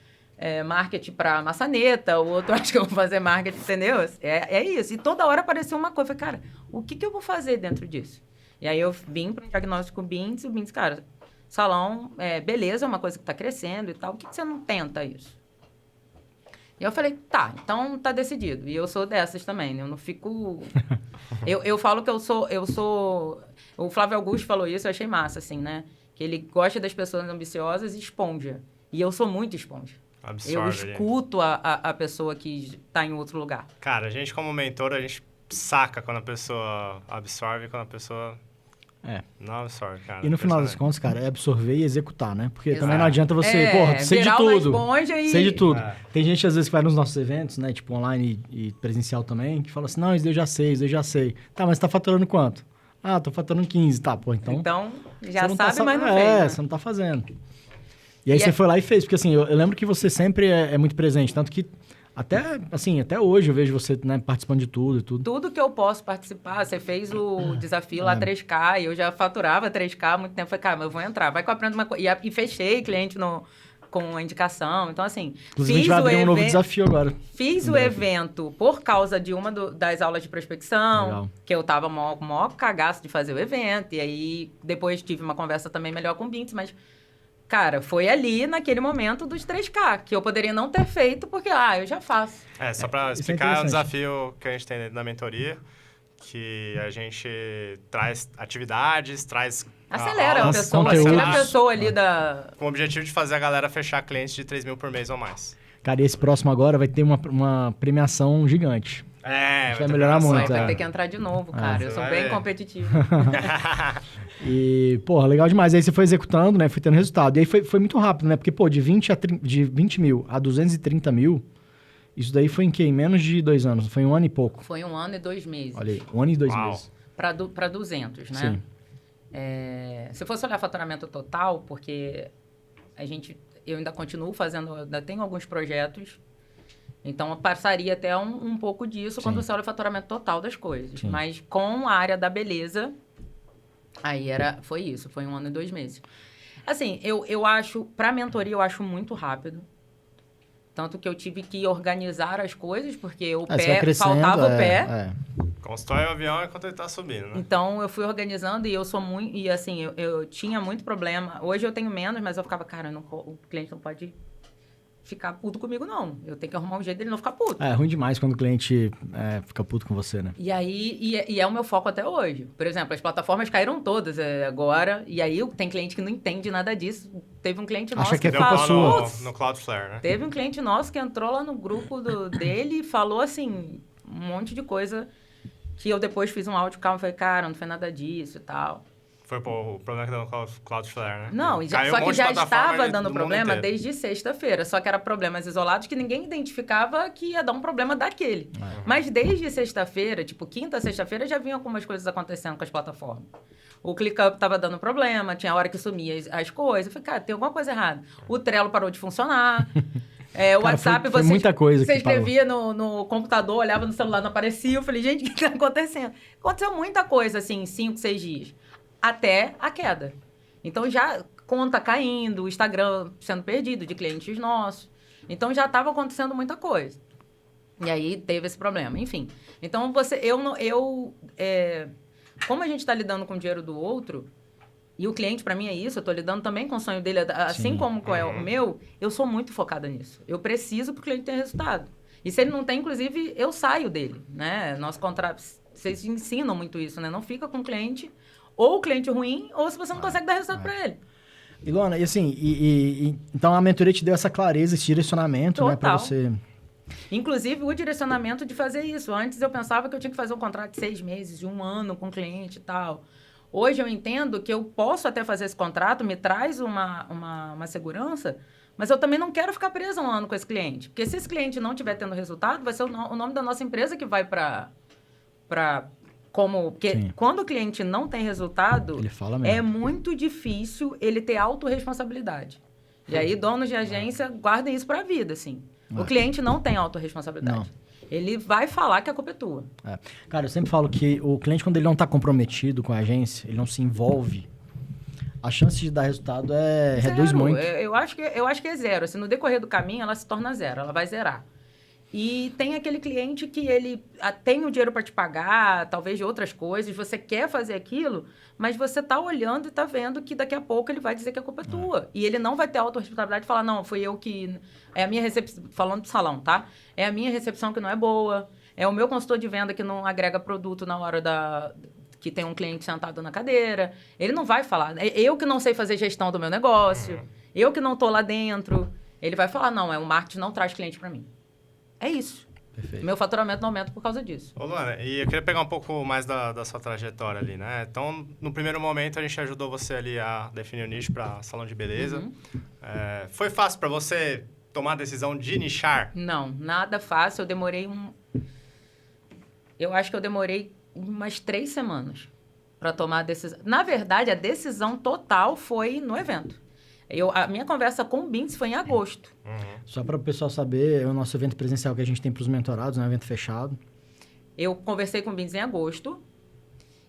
marketing para maçaneta, o outro acha que eu vou fazer marketing, entendeu? É isso. E toda hora apareceu uma coisa. Eu falei, cara, o que eu vou fazer dentro disso? E aí, eu vim para um diagnóstico BINS, e o BINS, cara, salão, beleza, é uma coisa que está crescendo e tal. Por que você não tenta isso? E eu falei, tá, então tá decidido. E eu sou dessas também, né? Eu não fico... eu falo que eu sou... O Flávio Augusto falou isso, eu achei massa, assim, né? Que ele gosta das pessoas ambiciosas e esponja. E eu sou muito esponja. Absorve, eu escuto a pessoa que tá em outro lugar. Cara, a gente como mentor, a gente saca quando a pessoa absorve e quando a pessoa... Não absorve, cara. E no final das contas, cara, é absorver e executar, né? Porque Exato. também não adianta você, sei de virar uma tudo. esponja e... Sei de tudo. Tem gente, às vezes, que vai nos nossos eventos, né? Tipo, online e presencial também, que fala assim, não, isso eu já sei. Tá, mas você tá faturando quanto? Ah, tô faturando 15. Tá, pô, então já você sabe, mas não fez, né? você não tá fazendo. E aí você foi lá e fez. Porque, assim, eu lembro que você sempre é muito presente. Tanto que, até hoje eu vejo você, né, participando de tudo e tudo. Tudo que eu posso participar. Você fez o desafio lá 3K e eu já faturava 3K há muito tempo. Falei, cara, mas eu vou entrar. Vai que eu aprendo uma coisa. E fechei cliente com a indicação. Então, assim... Inclusive, a gente vai abrir um novo desafio agora. Fiz o evento por causa de uma das aulas de prospecção. Legal. Que eu tava maior cagaço de fazer o evento. E aí, depois tive uma conversa também melhor com o Bintz, mas... Cara, foi ali, naquele momento dos 3K, que eu poderia não ter feito, porque, eu já faço. Só para explicar, é um desafio que a gente tem na mentoria, que a gente traz atividades, traz... Acelera a pessoa, tira a pessoa ali da... Com o objetivo de fazer a galera fechar clientes de 3 mil por mês ou mais. Cara, e esse próximo agora vai ter uma premiação gigante. Vai melhorar muito. Vai ter que entrar de novo, cara. Eu sou bem competitivo. E, porra, legal demais. Aí você foi executando, né? Foi tendo resultado. E aí foi muito rápido, né? Porque, pô, de 20 mil a 230 mil, isso daí foi em quê? Em menos de 2 anos. Foi 1 ano e pouco. Foi 1 ano e 2 meses. Olha aí, 1 ano e 2 meses. Para 200, né? Sim. Se fosse olhar faturamento total, porque eu ainda continuo fazendo, ainda tenho alguns projetos, então eu passaria até um pouco disso quando você olha o faturamento total das coisas. Sim. Mas com a área da beleza, aí foi isso, foi 1 ano e 2 meses. Assim, eu acho, para mentoria eu acho muito rápido. Tanto que eu tive que organizar as coisas, porque o pé, faltava o pé. Constrói o avião enquanto ele tá subindo, né? Então, eu fui organizando e eu sou muito... E, assim, eu tinha muito problema. Hoje eu tenho menos, mas eu ficava, cara, o cliente não pode ficar puto comigo, não. Eu tenho que arrumar um jeito dele não ficar puto. É ruim demais quando o cliente fica puto com você, né? E aí, e é o meu foco até hoje. Por exemplo, as plataformas caíram todas agora, e aí tem cliente que não entende nada disso. Teve um cliente nosso que falou... No Cloudflare, né? Teve um cliente nosso que entrou lá no grupo dele e falou, assim, um monte de coisa que eu depois fiz um áudio calmo e falei, cara, não foi nada disso e tal. Foi o problema que deu no Cloudflare, né? Não, só que já estava dando problema desde sexta-feira. Só que eram problemas isolados que ninguém identificava que ia dar um problema daquele. Uhum. Mas desde sexta-feira, tipo, quinta, sexta-feira, já vinham algumas coisas acontecendo com as plataformas. O ClickUp estava dando problema, tinha hora que sumia as coisas. Eu falei, cara, tem alguma coisa errada. O Trello parou de funcionar. O WhatsApp, foi muita coisa você escrevia no computador, olhava no celular, não aparecia. Eu falei, gente, o que está acontecendo? Aconteceu muita coisa, assim, em 5, 6 dias. Até a queda. Então, já conta caindo, o Instagram sendo perdido de clientes nossos. Então, já estava acontecendo muita coisa. E aí, teve esse problema. Enfim. Então, como a gente está lidando com o dinheiro do outro, e o cliente, para mim, é isso, eu estou lidando também com o sonho dele, assim Sim. como é o meu, eu sou muito focada nisso. Eu preciso para o cliente ter resultado. E se ele não tem, inclusive, eu saio dele, né? Nosso contrato, vocês ensinam muito isso, né? Não fica com o cliente... Ou o cliente ruim, ou se você não consegue dar resultado para ele. Ilona, e assim, então a mentoria te deu essa clareza, esse direcionamento, Total. Né, para você... Inclusive, o direcionamento de fazer isso. Antes eu pensava que eu tinha que fazer um contrato de 6 meses, de 1 ano com o cliente e tal. Hoje eu entendo que eu posso até fazer esse contrato, me traz uma segurança, mas eu também não quero ficar preso 1 ano com esse cliente. Porque se esse cliente não estiver tendo resultado, vai ser o nome da nossa empresa que vai para porque Sim. quando o cliente não tem resultado, ele fala mesmo. É muito difícil ele ter autorresponsabilidade. E aí, donos de agência, guardem isso para a vida, assim. O cliente não tem autorresponsabilidade. Não. Ele vai falar que a culpa é tua. Cara, eu sempre falo que o cliente, quando ele não está comprometido com a agência, ele não se envolve, a chance de dar resultado reduz muito. Eu acho que é 0. Assim, no decorrer do caminho, ela se torna 0. Ela vai zerar. E tem aquele cliente que ele tem o dinheiro para te pagar, talvez de outras coisas, você quer fazer aquilo, mas você tá olhando e tá vendo que daqui a pouco ele vai dizer que a culpa é tua. E ele não vai ter autorresponsabilidade de falar, não, foi eu que... É a minha recepção... Falando do salão, tá? É a minha recepção que não é boa, é o meu consultor de venda que não agrega produto na hora que tem um cliente sentado na cadeira. Ele não vai falar, é eu que não sei fazer gestão do meu negócio, eu que não tô lá dentro. Ele vai falar, não, o marketing não traz cliente para mim. É isso. Perfeito. Meu faturamento não aumenta por causa disso. Ô, Luana, e eu queria pegar um pouco mais da sua trajetória ali, né? Então, no primeiro momento, a gente ajudou você ali a definir o nicho para salão de beleza. Foi fácil para você tomar a decisão de nichar? Não, nada fácil. Eu acho que eu demorei umas 3 semanas para tomar a decisão. Na verdade, a decisão total foi no evento. A minha conversa com o Binks foi em agosto. Só para o pessoal saber, é o nosso evento presencial que a gente tem para os mentorados, é um evento fechado. Eu conversei com o Binks em agosto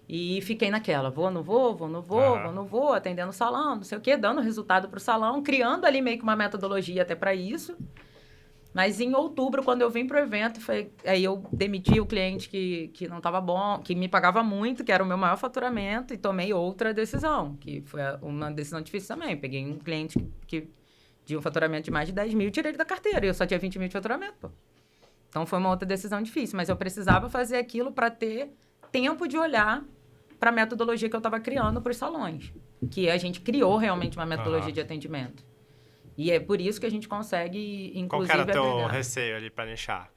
e fiquei naquela, vou, não vou, vou, não vou, vou, não vou, atendendo o salão, não sei o quê, dando resultado para o salão, criando ali meio que uma metodologia até para isso. Mas em outubro, quando eu vim para o evento, aí eu demiti o cliente que não estava bom, que me pagava muito, que era o meu maior faturamento, e tomei outra decisão, que foi uma decisão difícil também. Peguei um cliente que de um faturamento de mais de 10 mil e tirei ele da carteira, e eu só tinha 20 mil de faturamento, pô. Então foi uma outra decisão difícil, mas eu precisava fazer aquilo para ter tempo de olhar para a metodologia que eu estava criando para os salões, que a gente criou realmente uma metodologia de atendimento. E é por isso que a gente consegue, inclusive, qual que era o teu agregar. receio ali para nichar?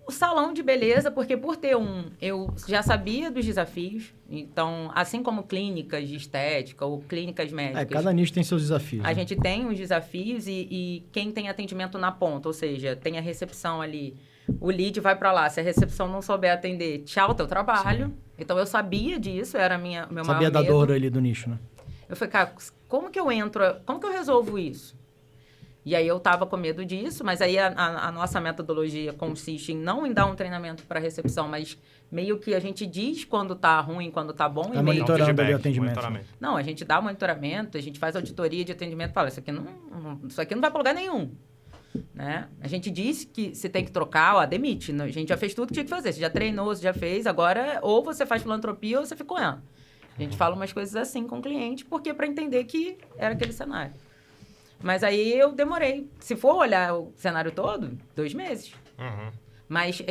O salão de beleza, porque por ter eu já sabia dos desafios. Então, assim como clínicas de estética ou clínicas médicas... Cada nicho tem seus desafios. A gente tem os desafios e quem tem atendimento na ponta, ou seja, tem a recepção ali, o lead vai para lá. Se a recepção não souber atender, tchau, teu trabalho. Sim. Então, eu sabia disso, era meu maior medo. Sabia da dor ali do nicho, né? Eu falei, cara, como que eu resolvo isso? E aí eu tava com medo disso, mas aí a nossa metodologia consiste em dar um treinamento para recepção, mas meio que a gente diz quando tá ruim, quando tá bom. Tá monitorando ali o atendimento. Não, a gente dá monitoramento, a gente faz auditoria de atendimento, fala, isso aqui não vai para lugar nenhum. Né? A gente diz que se tem que trocar, demite. A gente já fez tudo que tinha que fazer, você já treinou, você já fez, agora ou você faz filantropia ou você fica com ela. A gente fala umas coisas assim com o cliente, porque para entender que era aquele cenário. Mas aí eu demorei. Se for olhar o cenário todo, 2 meses. Mas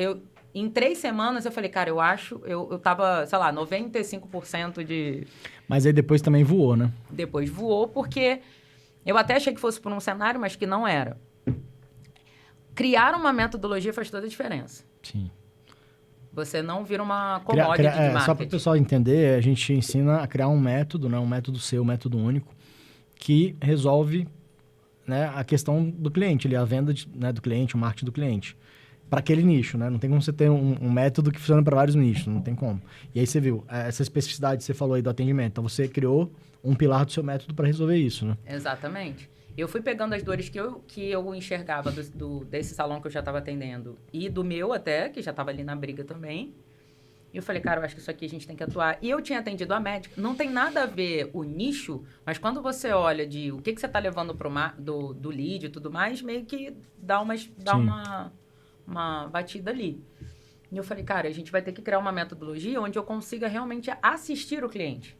em 3 semanas eu falei, cara, eu tava, sei lá, 95% de... Mas aí depois também voou, né? Depois voou, porque eu até achei que fosse por um cenário, mas que não era. Criar uma metodologia faz toda a diferença. Sim. Você não vira uma commodity de marketing. Só para o pessoal entender, a gente ensina a criar um método, né? Um método seu, um método único, que resolve, né, a questão do cliente, ali, a venda do cliente, o marketing do cliente. Para aquele nicho, né? Não tem como você ter um método que funciona para vários nichos, não tem como. E aí você viu, essa especificidade que você falou aí do atendimento. Então, você criou um pilar do seu método para resolver isso, né? Exatamente. Eu fui pegando as dores que eu enxergava desse salão que eu já estava atendendo e do meu até, que já estava ali na briga também. E eu falei, cara, eu acho que isso aqui a gente tem que atuar. E eu tinha atendido a médica. Não tem nada a ver o nicho, mas quando você olha o que você está levando do lead e tudo mais, meio que dá uma batida ali. E eu falei, cara, a gente vai ter que criar uma metodologia onde eu consiga realmente assistir o cliente.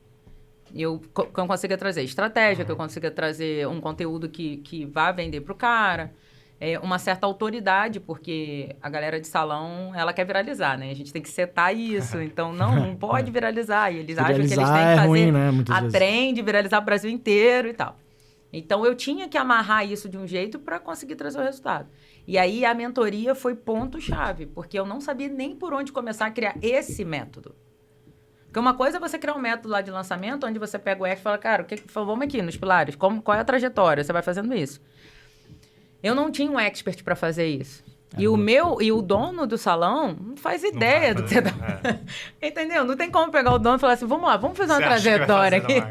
Que eu consiga trazer estratégia, que eu consiga trazer um conteúdo que vá vender para o cara, uma certa autoridade, porque a galera de salão, ela quer viralizar, né? A gente tem que setar isso, então não pode viralizar. E eles acham que eles têm que fazer ruim, né? trend, viralizar o Brasil inteiro e tal. Então, eu tinha que amarrar isso de um jeito para conseguir trazer o resultado. E aí, a mentoria foi ponto-chave, porque eu não sabia nem por onde começar a criar esse método. Porque uma coisa é você criar um método lá de lançamento, onde você pega o X e fala, cara, vamos aqui nos pilares, qual é a trajetória? Você vai fazendo isso. Eu não tinha um expert para fazer isso. E o dono do salão não faz ideia do que você tá... Entendeu? Não tem como pegar o dono e falar assim, vamos lá, vamos fazer uma trajetória aqui.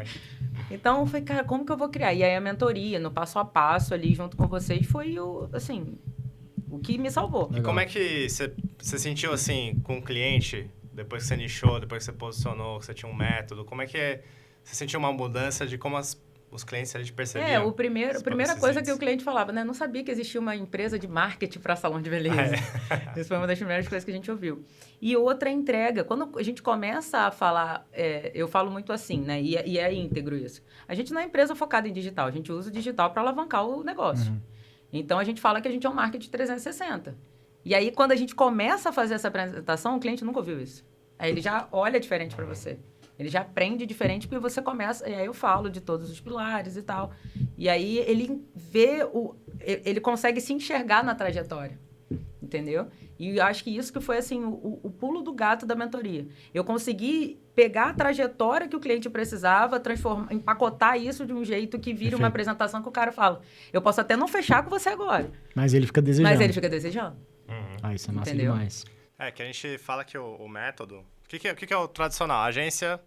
Então, eu falei, cara, como que eu vou criar? E aí, a mentoria, no passo a passo ali, junto com vocês, foi o que me salvou. E como é que você sentiu, assim, com o cliente... Depois que você nichou, depois que você posicionou, que você tinha um método, como é que você sentiu uma mudança de como os clientes ali percebiam. A primeira coisa que o cliente falava, né? Não sabia que existia uma empresa de marketing para salão de beleza. Isso foi uma das primeiras coisas que a gente ouviu. E outra entrega. Quando a gente começa a falar, eu falo muito assim, né? E é íntegro isso. A gente não é empresa focada em digital, a gente usa o digital para alavancar o negócio. Então, a gente fala que a gente é um marketing 360. E aí, quando a gente começa a fazer essa apresentação, o cliente nunca ouviu isso. Aí ele já olha diferente para você. Ele já aprende diferente porque você começa... E aí eu falo de todos os pilares e tal. E aí ele vê ele consegue se enxergar na trajetória. Entendeu? E eu acho que isso que foi, assim, o pulo do gato da mentoria. Eu consegui pegar a trajetória que o cliente precisava, empacotar isso de um jeito que vire uma apresentação que o cara fala. Eu posso até não fechar com você agora. Mas ele fica desejando. Isso é massa demais. Que a gente fala que o método... O que é o tradicional? A agência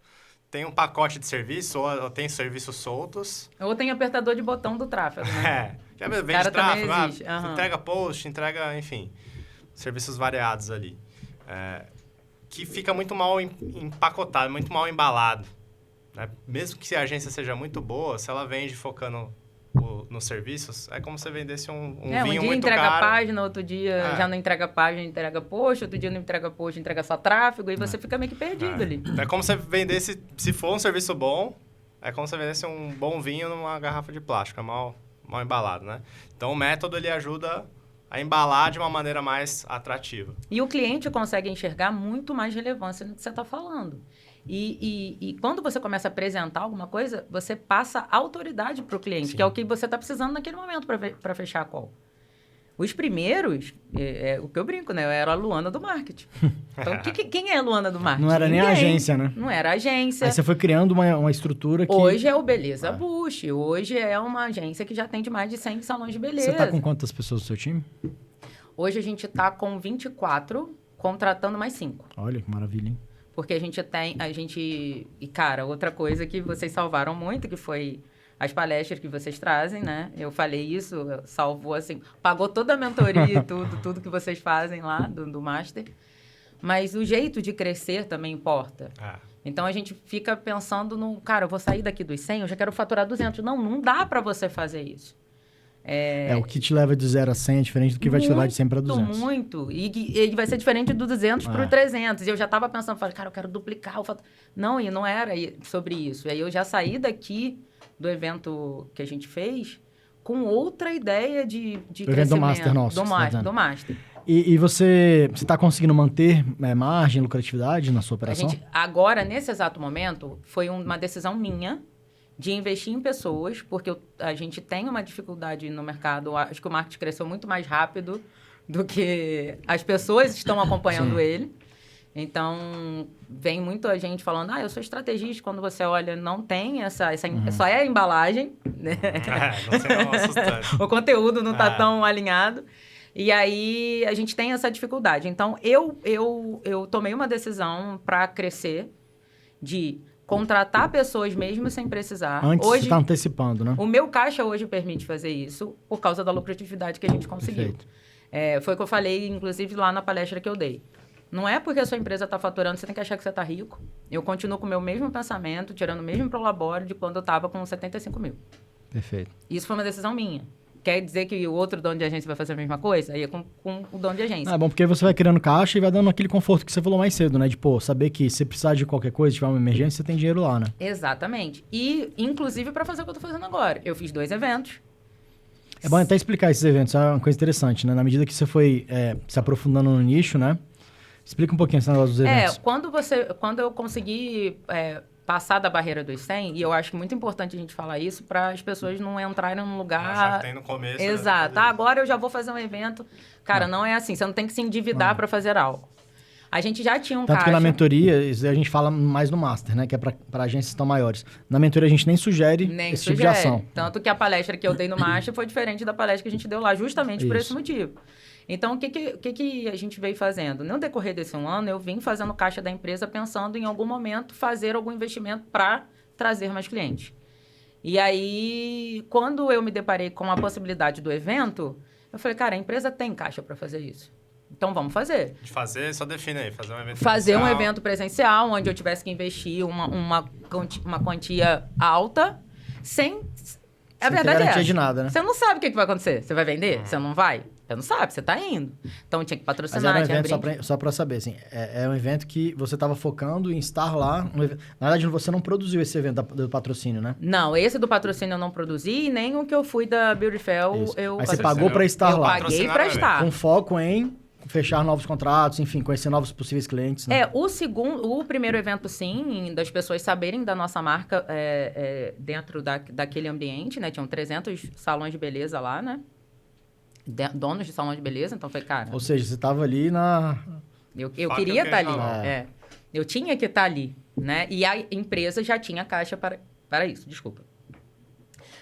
tem um pacote de serviço, ou tem serviços soltos. Ou tem apertador de botão do tráfego, né? Vende tráfego, entrega post, entrega, enfim, serviços variados ali. Que fica muito mal empacotado, muito mal embalado. Né? Mesmo que a agência seja muito boa, se ela vende focando nos serviços, é como se você vendesse um vinho muito caro. Um dia entrega a página, outro dia já não entrega a página, entrega post, outro dia não entrega post, entrega só tráfego, e você fica meio que perdido ali. É como se você vendesse, se for um serviço bom, é como se você vendesse um bom vinho numa garrafa de plástico, mal embalado, né? Então, o método, ele ajuda a embalar de uma maneira mais atrativa. E o cliente consegue enxergar muito mais relevância no que você está falando. E quando você começa a apresentar alguma coisa, você passa autoridade para o cliente, que é o que você está precisando naquele momento para fechar a call. Os primeiros, o que eu brinco, né? Eu era a Luana do marketing. Então, quem é a Luana do marketing? Não era nem a agência, né? Não era a agência. Aí você foi criando uma estrutura que... Hoje é o Beleza Bush. Hoje é uma agência que já tem de mais de 100 salões de beleza. Você está com quantas pessoas no seu time? Hoje a gente está com 24, contratando mais 5. Olha, que maravilha, hein? Porque E, cara, outra coisa que vocês salvaram muito, que foi as palestras que vocês trazem, né? Eu falei isso, salvou, assim, pagou toda a mentoria e tudo que vocês fazem lá do Master. Mas o jeito de crescer também importa. Então, a gente fica pensando cara, eu vou sair daqui dos 100, eu já quero faturar 200. Não dá para você fazer isso. O que te leva de 0 a 100 é diferente do que vai te levar de 100 para 200. Muito. E vai ser diferente do 200 para o 300. E eu já estava pensando, cara, eu quero duplicar o fator. Não, e não era sobre isso. E aí eu já saí daqui do evento que a gente fez com outra ideia de crescimento. Evento do Master nosso. Do Master. E você está conseguindo manter margem, lucratividade na sua operação? Agora, nesse exato momento, foi uma decisão minha de investir em pessoas, porque a gente tem uma dificuldade no mercado. Acho que o marketing cresceu muito mais rápido do que as pessoas estão acompanhando ele. Então, vem muita gente falando, eu sou estrategista. Quando você olha, não tem só é a embalagem. Né? Não tem uma substância. O conteúdo não está tão alinhado. E aí, a gente tem essa dificuldade. Então, eu tomei uma decisão para crescer de contratar pessoas mesmo sem precisar. Antes hoje, você está antecipando, né? O meu caixa hoje permite fazer isso por causa da lucratividade que a gente conseguiu. Foi o que eu falei, inclusive, lá na palestra que eu dei. Não é porque a sua empresa está faturando, você tem que achar que você está rico. Eu continuo com o meu mesmo pensamento, tirando o mesmo prolabore de quando eu estava com 75 mil. Perfeito. Isso foi uma decisão minha. Quer dizer que o outro dono de agência vai fazer a mesma coisa? Aí é com o dono de agência. É bom, porque você vai criando caixa e vai dando aquele conforto que você falou mais cedo, né? De, saber que se precisar de qualquer coisa, se tiver uma emergência, você tem dinheiro lá, né? Exatamente. E, inclusive, para fazer o que eu tô fazendo agora. Eu fiz 2 eventos. É bom até explicar esses eventos, é uma coisa interessante, né? Na medida que você foi se aprofundando no nicho, né? Explica um pouquinho esse negócio dos eventos. Quando eu consegui passar da barreira dos 100, e eu acho que é muito importante a gente falar isso para as pessoas não entrarem num lugar... Achar que tem no começo. Exato. Agora eu já vou fazer um evento. Cara, não é assim. Você não tem que se endividar para fazer algo. A gente já tinha Tanto que na mentoria, isso a gente fala mais no Master, né? Que é para agências que estão maiores. Na mentoria a gente nem sugere tipo de ação. Tanto que a palestra que eu dei no Master foi diferente da palestra que a gente deu lá, justamente por esse motivo. Então, o que a gente veio fazendo? No decorrer desse ano, eu vim fazendo caixa da empresa pensando em algum momento fazer algum investimento para trazer mais clientes. E aí, quando eu me deparei com a possibilidade do evento, eu falei, cara, a empresa tem caixa para fazer isso. Então, vamos fazer. De fazer, só define aí, fazer um evento presencial. Fazer um evento presencial, onde eu tivesse que investir uma quantia alta sem... A Sem ter verdade é garantia essa. de nada, né? Você não sabe o que vai acontecer. Você vai vender? Você não vai? Você não sabe, você tá indo. Então tinha que Mas patrocinar, era um tinha evento, só pra saber, assim, é um evento que você estava focando em estar lá. Na verdade, você não produziu esse evento do patrocínio, né? Não, esse do patrocínio eu não produzi, nem o que eu fui da Beauty Fair Isso. eu Mas você patrocinei. pagou para estar Eu lá. paguei para estar. Com foco em fechar novos contratos, enfim, conhecer novos possíveis clientes, né? O primeiro evento, sim, das pessoas saberem da nossa marca dentro daquele ambiente, né? Tinham 300 salões de beleza lá, né? Donos de salões de beleza, então foi, cara... Ou seja, você estava ali na... Eu queria estar ali, Eu tinha que estar ali, né? E a empresa já tinha caixa para isso, desculpa.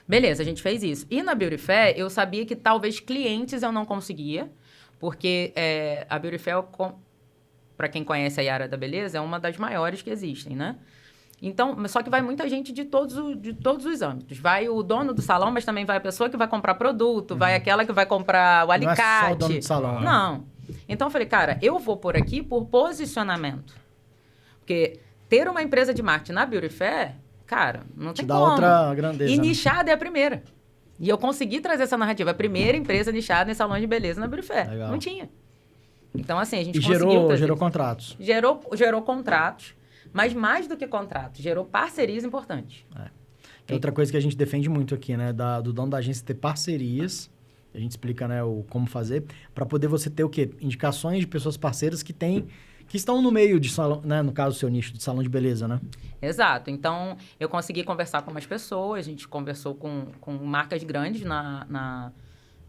Beleza, a gente fez isso. E na Beauty Fair, eu sabia que talvez clientes eu não conseguia, porque a Beauty Fair, para quem conhece a área da beleza, é uma das maiores que existem, né? Então, só que vai muita gente de todos os âmbitos. Vai o dono do salão, mas também vai a pessoa que vai comprar produto, vai aquela que vai comprar o alicate. Não é só o dono do salão, né? Não. Então, eu falei, cara, eu vou por aqui por posicionamento. Porque ter uma empresa de marketing na Beauty Fair, cara, não tem como. Te dá outra grandeza. E né? nichada é a primeira. E eu consegui trazer essa narrativa. A primeira empresa nichada em salão de beleza na Beauty Fair. Legal. Não tinha. Então, assim, a gente E conseguiu trazer gerou isso. contratos. Gerou contratos, mas mais do que contratos, gerou parcerias importantes. Que é outra coisa que a gente defende muito aqui, né? Do dono da agência ter parcerias. A gente explica, né, como fazer. Para poder você ter o quê? Indicações de pessoas parceiras que estão no meio de salão, né? No caso, o seu nicho de salão de beleza, né? Exato. Então, eu consegui conversar com umas pessoas, a gente conversou com marcas grandes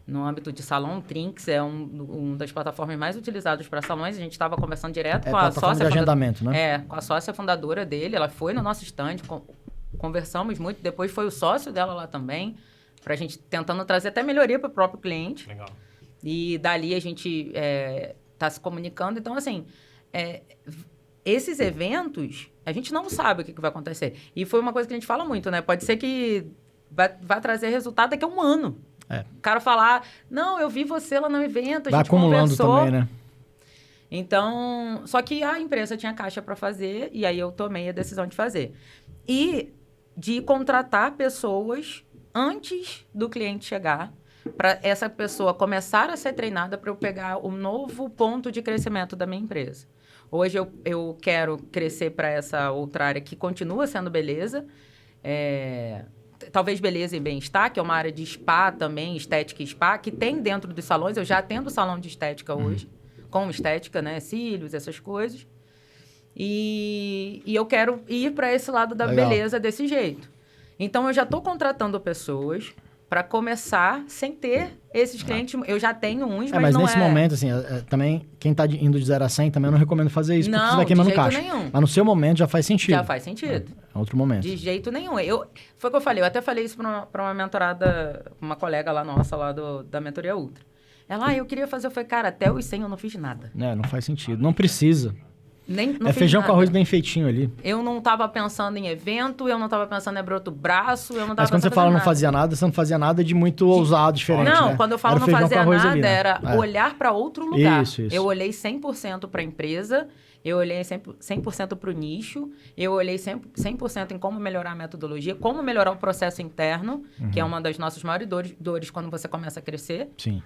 no âmbito de salão. O Trinx é uma das plataformas mais utilizadas para salões. A gente estava conversando direto com a plataforma sócia... de agendamento, né? Com a sócia fundadora dele. Ela foi no nosso stand, conversamos muito. Depois foi o sócio dela lá também, para a gente tentando trazer até melhoria para o próprio cliente. Legal. E dali a gente está se comunicando. Então, assim, esses eventos, a gente não sabe o que vai acontecer. E foi uma coisa que a gente fala muito, né? Pode ser que vai trazer resultado daqui a um ano. O cara falar, não, eu vi você lá no evento, a Vai gente acumulando conversou. também, né? Então, só que a empresa tinha caixa para fazer, e aí eu tomei a decisão de fazer. E de contratar pessoas antes do cliente chegar, para essa pessoa começar a ser treinada para eu pegar o novo ponto de crescimento da minha empresa. Hoje eu quero crescer para essa outra área que continua sendo beleza, talvez beleza e bem-estar, que é uma área de spa também, estética e spa, que tem dentro dos salões. Eu já atendo salão de estética hoje, com estética, né? Cílios, essas coisas. E eu quero ir para esse lado da Legal. beleza desse jeito. Então, eu já estou contratando pessoas para começar sem ter esses clientes. Eu já tenho uns, mas não nesse momento, assim, também, quem tá indo de 0 a 100, também eu não recomendo fazer isso, porque Não, você vai queimando de jeito caixa. nenhum. Mas no seu momento já faz sentido. Já faz sentido. É outro momento. De jeito nenhum. Foi o que eu falei. Eu até falei isso para uma mentorada, uma colega lá nossa, lá da Mentoria Ultra. Ela, eu queria fazer. Eu falei, cara, até os 100 eu não fiz nada. Não faz sentido. Não precisa. Não fiz feijão nada. com arroz bem feitinho ali. Eu não estava pensando em evento, eu não estava pensando em abrir outro braço, eu não estava Mas quando você fala não fazia nada, você não fazia nada de muito ousado, diferente, Não, né? quando eu falo Era não feijão fazia com arroz nada, ali, né? era olhar para outro lugar. Isso. Eu olhei 100% para a empresa, eu olhei 100% para o nicho, eu olhei 100% em como melhorar a metodologia, como melhorar o processo interno, que é uma das nossas maiores dores quando você começa a crescer. Sim.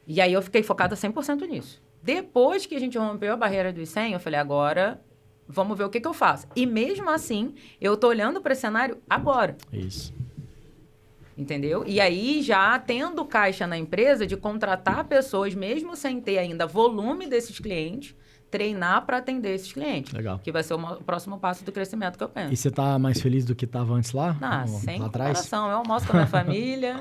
E aí eu fiquei focada 100% nisso. Depois que a gente rompeu a barreira dos 100, eu falei, agora vamos ver o que eu faço. E mesmo assim, eu tô olhando para esse cenário agora. Isso. Entendeu? E aí, já tendo caixa na empresa de contratar pessoas, mesmo sem ter ainda volume desses clientes, treinar para atender esses clientes. Legal. Que vai ser o próximo passo do crescimento que eu penso. E você tá mais feliz do que estava antes lá? Sem lá atrás? comparação. Eu almoço com a minha família.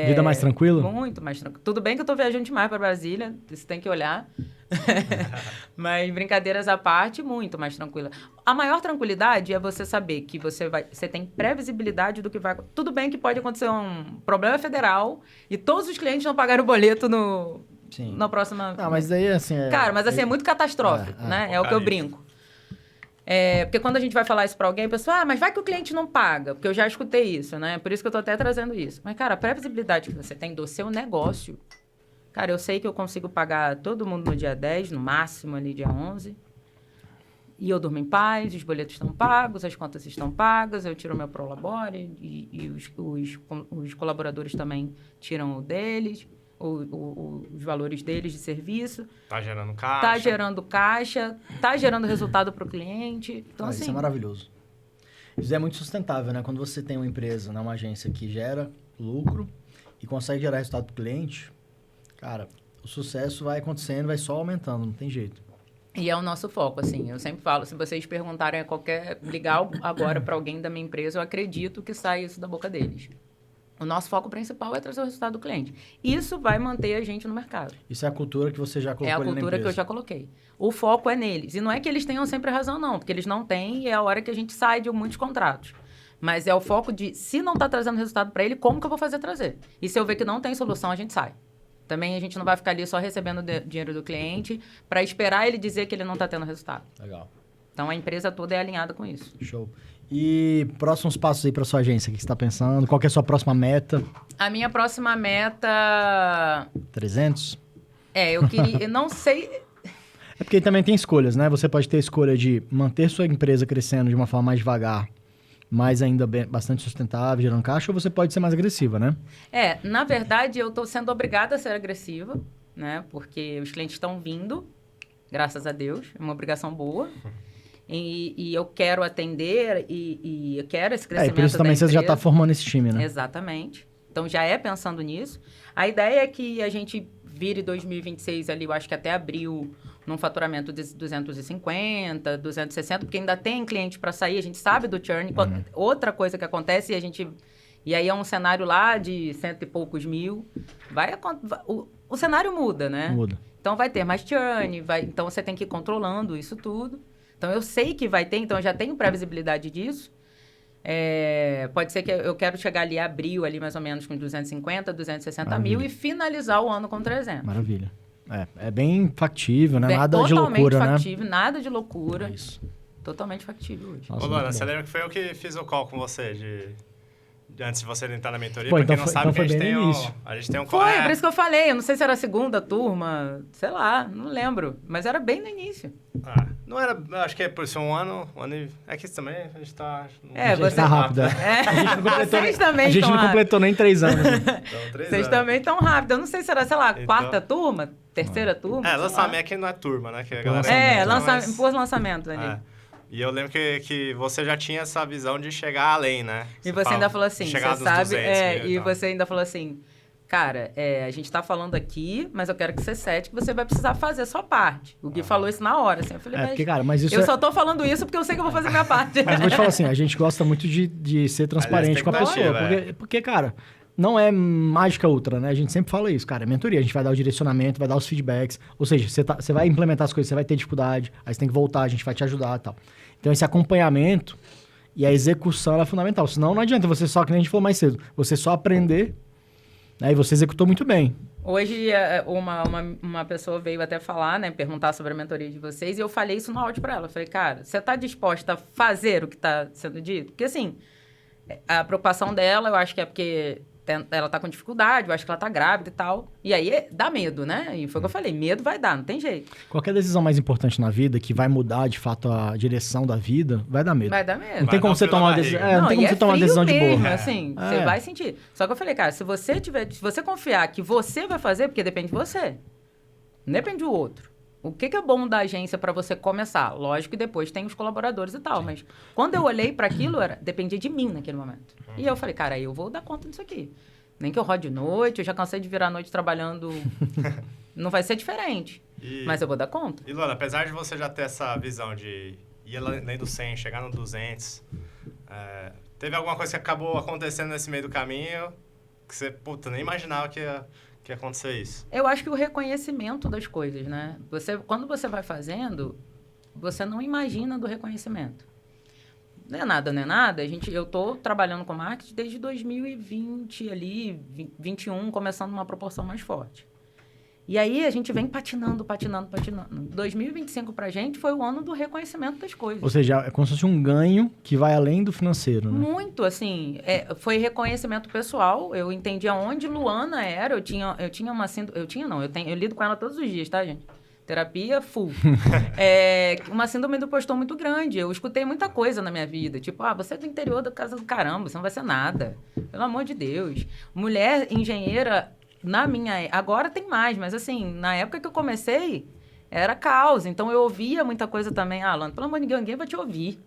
Vida mais tranquila? Muito mais tranquila. Tudo bem que eu tô viajando demais para Brasília, isso tem que olhar. Mas, brincadeiras à parte, muito mais tranquila. A maior tranquilidade é você saber que você tem previsibilidade do que vai... Tudo bem que pode acontecer um problema federal e todos os clientes não pagaram o boleto na próxima... Não, mas daí, assim... Cara, mas assim, é muito catastrófico, né? É o que eu brinco. Porque quando a gente vai falar isso pra alguém, a pessoa, mas vai que o cliente não paga, porque eu já escutei isso, né? Por isso que eu tô até trazendo isso. Mas, cara, a previsibilidade que você tem do seu negócio, cara, eu sei que eu consigo pagar todo mundo no dia 10, no máximo ali dia 11. E eu durmo em paz, os boletos estão pagos, as contas estão pagas, eu tiro o meu Prolabore e os colaboradores também tiram o deles, os valores deles de serviço. Tá gerando caixa. Tá gerando caixa, tá gerando resultado para o cliente. Então, assim, isso é maravilhoso. Isso é muito sustentável, né? Quando você tem uma empresa, né, uma agência que gera lucro e consegue gerar resultado para o cliente, cara, o sucesso vai acontecendo, vai só aumentando, não tem jeito. E é o nosso foco, assim. Eu sempre falo, se vocês perguntarem ligar agora para alguém da minha empresa, eu acredito que sai isso da boca deles. O nosso foco principal é trazer o resultado do cliente. Isso vai manter a gente no mercado. Isso é a cultura que você já colocou ali na empresa. É a cultura que eu já coloquei. O foco é neles. E não é que eles tenham sempre razão, não. Porque eles não têm e é a hora que a gente sai de muitos contratos. Mas é o foco de, se não está trazendo resultado para ele, como que eu vou fazer trazer? E se eu ver que não tem solução, a gente sai. Também a gente não vai ficar ali só recebendo dinheiro do cliente para esperar ele dizer que ele não está tendo resultado. Legal. Então, a empresa toda é alinhada com isso. Show. E próximos passos aí para sua agência? O que você está pensando? Qual que é a sua próxima meta? A minha próxima meta... 300? Eu queria... Eu não sei... É porque também tem escolhas, né? Você pode ter a escolha de manter sua empresa crescendo de uma forma mais devagar, mas ainda bastante sustentável, gerando caixa, ou você pode ser mais agressiva, né? Na verdade, eu estou sendo obrigada a ser agressiva, né? Porque os clientes estão vindo, graças a Deus, é uma obrigação boa. E eu quero atender e eu quero esse crescimento da por isso também empresa. você já está formando esse time, né? Exatamente. Então, já é pensando nisso. A ideia é que a gente vire 2026 ali, eu acho que até abril, num faturamento de 250, 260, porque ainda tem cliente para sair, a gente sabe do churn. Outra coisa que acontece, e aí é um cenário lá de 100 e poucos mil, o cenário muda, né? Muda. Então, vai ter mais churn, então você tem que ir controlando isso tudo. Então, eu sei que vai ter, então eu já tenho previsibilidade disso. Pode ser que eu quero chegar ali abril, ali mais ou menos com 250, 260 mil e finalizar o ano com 300. Maravilha. É bem factível, né? Nada de loucura, totalmente né? factível, nada de loucura. É isso. Totalmente factível hoje. Nossa, Ô, Luana, muito você bom. lembra que foi eu que fiz o call com você antes de você entrar na mentoria? Pô, Pra então quem não foi- sabe, então que foi bem no início. a gente tem um call. Foi, por isso que eu falei. Eu não sei se era a segunda turma, sei lá, não lembro. Mas era bem no início. Não era, acho que é por ser um ano e... É que isso também a gente tá... É, Você tá rápido, Vocês também A gente estão não completou nem 3 anos. Né? Então, 3 Vocês anos. também estão rápido. Eu não sei se era, sei lá, Então- quarta turma, terceira turma. sei lá. Lançamento que não é turma, né? Que a galera Pôs lançamento ali. E eu lembro que você já tinha essa visão de chegar além, né? E você ainda falou assim, chegar você nos sabe... 200 mil e tal. você ainda falou assim, cara, a gente tá falando aqui, mas eu quero que você sete, que você vai precisar fazer a sua parte. O Gui falou isso na hora, assim. Eu falei, Porque, cara, mas isso eu só tô falando isso porque eu sei que eu vou fazer a minha parte. Mas vou te falar assim, a gente gosta muito de ser transparente com a pessoa. expectativa, Porque, cara, não é mágica ultra, né? A gente sempre fala isso, cara. É mentoria, a gente vai dar o direcionamento, vai dar os feedbacks. Ou seja, você vai implementar as coisas, você vai ter dificuldade, aí você tem que voltar, a gente vai te ajudar e tal. Então, esse acompanhamento e a execução ela é fundamental. Senão, não adianta você só, que nem a gente falou mais cedo, você só aprender, né? E você executou muito bem. Hoje, uma pessoa veio até falar, né? Perguntar sobre a mentoria de vocês. E eu falei isso no áudio pra ela. Eu falei, cara, você tá disposta a fazer o que tá sendo dito? Porque, assim, a preocupação dela, eu acho que é porque ela tá com dificuldade, eu acho que ela tá grávida e tal. E aí, dá medo, né? E foi o que eu falei, medo vai dar, não tem jeito. Qualquer decisão mais importante na vida, que vai mudar, de fato, a direção da vida, vai dar medo. Vai dar medo. Não tem como você tomar uma decisão. Não tem como você tomar uma decisão de boa. Assim, você vai sentir. Só que eu falei, cara, se você confiar que você vai fazer, porque depende de você. Não depende do outro. O que é bom da agência para você começar? Lógico que depois tem os colaboradores e tal, mas quando eu olhei para aquilo, dependia de mim naquele momento. E eu falei, cara, eu vou dar conta disso aqui. Nem que eu rode de noite, eu já cansei de virar a noite trabalhando. Não vai ser diferente, mas eu vou dar conta. E, Luana, apesar de você já ter essa visão de ir além do 100, chegar no 200, teve alguma coisa que acabou acontecendo nesse meio do caminho que você, nem imaginava que ia acontecer isso? Eu acho que o reconhecimento das coisas, né? Quando você vai fazendo, você não imagina do reconhecimento. Não é nada. Eu tô trabalhando com marketing desde 2020 ali, 21, começando uma proporção mais forte. E aí a gente vem patinando. 2025 pra gente foi o ano do reconhecimento das coisas. Ou seja, é como se fosse um ganho que vai além do financeiro, né? Muito, assim, foi reconhecimento pessoal. Eu entendi aonde Luana era. Eu lido com ela todos os dias, tá, gente? Terapia full. Uma síndrome do impostor muito grande. Eu escutei muita coisa na minha vida. Tipo, você é do interior da casa do caramba, você não vai ser nada. Pelo amor de Deus. Mulher engenheira, agora tem mais, mas assim, na época que eu comecei, era caos. Então eu ouvia muita coisa também. Lana, pelo amor de Deus, ninguém vai te ouvir.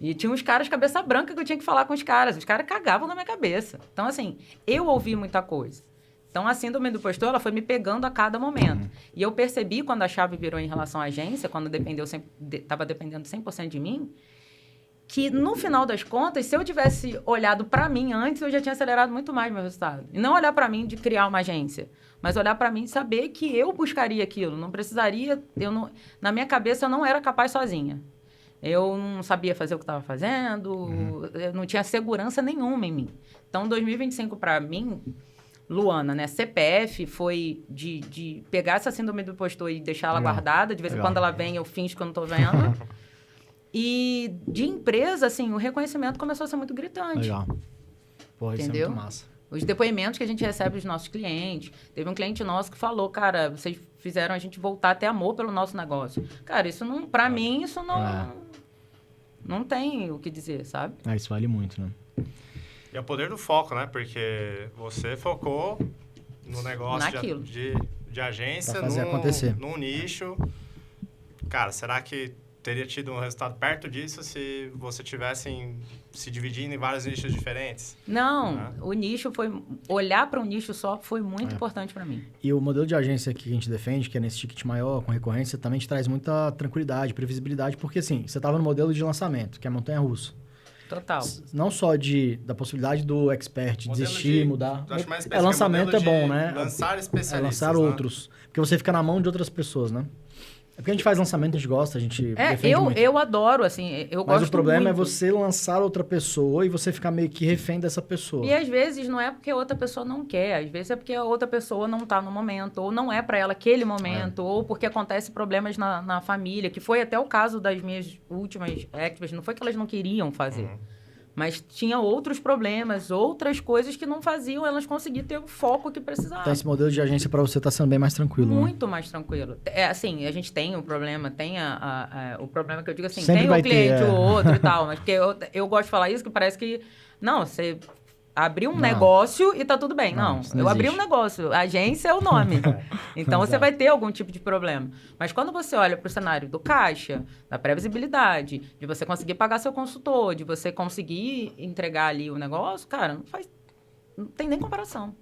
E tinha uns caras cabeça branca que eu tinha que falar com os caras. Os caras cagavam na minha cabeça. Então, assim, eu ouvi muita coisa. Então, a síndrome do impostor, ela foi me pegando a cada momento. E eu percebi, quando a chave virou em relação à agência, quando estava dependendo 100% de mim, que, no final das contas, se eu tivesse olhado para mim antes, eu já tinha acelerado muito mais meu resultado. E não olhar para mim de criar uma agência, mas olhar para mim e saber que eu buscaria aquilo. Não precisaria... na minha cabeça, eu não era capaz sozinha. Eu não sabia fazer o que estava fazendo, eu não tinha segurança nenhuma em mim. Então, 2025, para mim... Luana, né? CPF foi de pegar essa síndrome do impostor e deixar ela guardada. De vez em quando ela vem, eu finjo que eu não tô vendo. E de empresa, assim, o reconhecimento começou a ser muito gritante. Legal. Porra, isso é muito massa. Os depoimentos que a gente recebe dos nossos clientes. Teve um cliente nosso que falou, cara, vocês fizeram a gente voltar a ter amor pelo nosso negócio. Cara, isso não... Pra mim, isso não... Não tem o que dizer, sabe? Isso vale muito, né? E é o poder do foco, né? Porque você focou no negócio de agência, pra fazer acontecer. Num nicho. Cara, será que teria tido um resultado perto disso se você tivesse se dividindo em vários nichos diferentes? Não, o nicho foi... Olhar para um nicho só foi muito importante para mim. E o modelo de agência que a gente defende, que é nesse ticket maior, com recorrência, também te traz muita tranquilidade, previsibilidade, porque assim, você estava no modelo de lançamento, que é a montanha-russa. Total. Não só da possibilidade do expert desistir, mudar. Acho mais Lançamento é bom, né? Lançar especialistas. Lançar outros. Porque você fica na mão de outras pessoas, né? É porque a gente faz lançamento, a gente gosta, a gente defende muito. Eu adoro, assim, eu gosto Mas o problema muito. é você lançar outra pessoa e você ficar meio que refém dessa pessoa. E às vezes não é porque a outra pessoa não quer, às vezes é porque a outra pessoa não tá no momento, ou não é para ela aquele momento, ou porque acontece problemas na família, que foi até o caso das minhas últimas activas, não foi que elas não queriam fazer. Mas tinha outros problemas, outras coisas que não faziam elas conseguir ter o foco que precisavam. Então, esse modelo de agência para você está sendo bem mais tranquilo, muito mais tranquilo. Assim, a gente tem um problema, tem o problema que eu digo assim, sempre tem vai um cliente ter, ou outro e tal, mas porque eu gosto de falar isso, que parece que, não, você abriu um negócio e tá tudo bem. Não, eu abri um negócio, agência é o nome. Então, você vai ter algum tipo de problema. Mas quando você olha para o cenário do caixa, da previsibilidade, de você conseguir pagar seu consultor, de você conseguir entregar ali o negócio, cara, não tem nem comparação.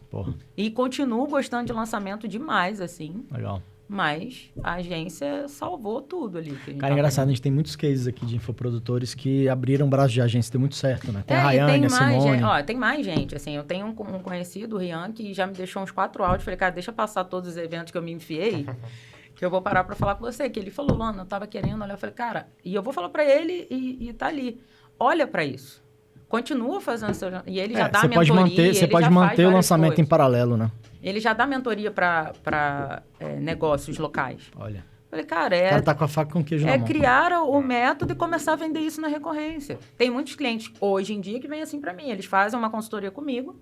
Porra. E continuo gostando de lançamento demais, assim. Legal. Mas a agência salvou tudo ali. Cara, engraçado, a gente tem muitos cases aqui de infoprodutores que abriram braço de agência, deu muito certo, né? Tem a Rayane, a Simone. Tem mais gente, assim, eu tenho um conhecido, o Rian, que já me deixou uns 4 áudios, falei, cara, deixa passar todos os eventos que eu me enfiei, que eu vou parar pra falar com você, que ele falou, Lana, eu tava querendo olhar, eu falei, cara, e eu vou falar pra ele e tá ali, olha pra isso, continua fazendo seu... E ele já dá a mentoria, você pode manter o lançamento em paralelo, né? Ele já dá mentoria para negócios locais. Olha. Falei, cara, o cara tá com a faca com o queijo na mão. Criar o método e começar a vender isso na recorrência. Tem muitos clientes hoje em dia que vêm assim para mim. Eles fazem uma consultoria comigo.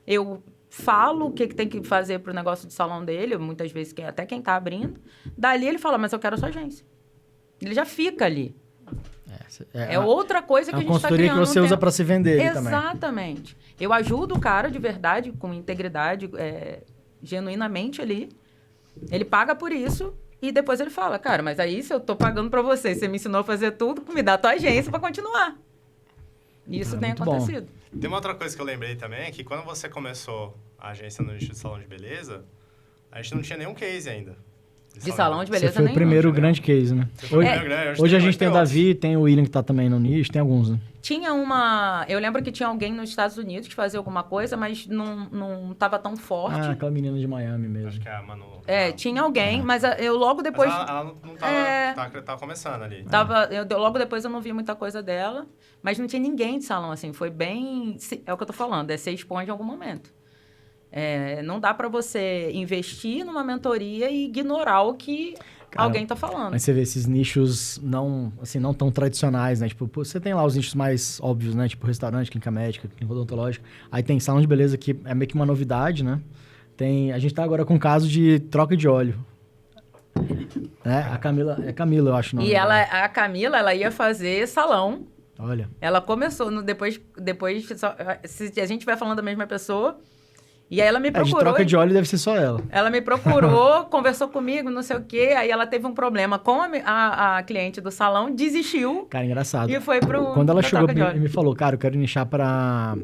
Eu falo o que tem que fazer para o negócio de salão dele, muitas vezes até quem tá abrindo. Dali ele fala, mas eu quero a sua agência. Ele já fica ali. É outra coisa que a gente está criando. É uma consultoria que você usa para se vender também. Exatamente. Eu ajudo o cara de verdade, com integridade, genuinamente ali. Ele paga por isso e depois ele fala, cara, mas aí se eu tô pagando para você me ensinou a fazer tudo, me dá a tua agência para continuar. Isso tem acontecido. Tem uma outra coisa que eu lembrei também, que quando você começou a agência no nicho de salão de beleza, a gente não tinha nenhum case ainda. De salão de beleza Você foi o primeiro grande case, né? Hoje a gente tem o Davi, tem o William que tá também no nicho, tem alguns, né? Tinha uma... Eu lembro que tinha alguém nos Estados Unidos que fazia alguma coisa, mas não tava tão forte. Ah, aquela menina de Miami mesmo. Acho que é a Manu. Tinha alguém, mas eu logo depois... Mas ela não tava começando ali. Logo depois eu não vi muita coisa dela, mas não tinha ninguém de salão, assim. Foi bem... É o que eu tô falando, você expõe em algum momento. Não dá para você investir numa mentoria e ignorar o que alguém tá falando. Mas você vê esses nichos não tão tradicionais, né? Tipo, você tem lá os nichos mais óbvios, né? Tipo restaurante, clínica médica, clínica odontológica. Aí tem salão de beleza, que é meio que uma novidade, né? A gente tá agora com um caso de troca de óleo. Né? A Camila, é Camila, eu acho o nome E dela. a Camila, ela ia fazer salão. Olha, Ela começou, depois se a gente vai falando da mesma pessoa, e aí ela me de procurou. troca de óleo deve ser só ela. Ela me procurou, conversou comigo, não sei o quê, aí ela teve um problema com a cliente do salão, desistiu Cara, engraçado. e foi pro Quando ela pra chegou troca de e óleo. me falou, cara, eu quero nichar pra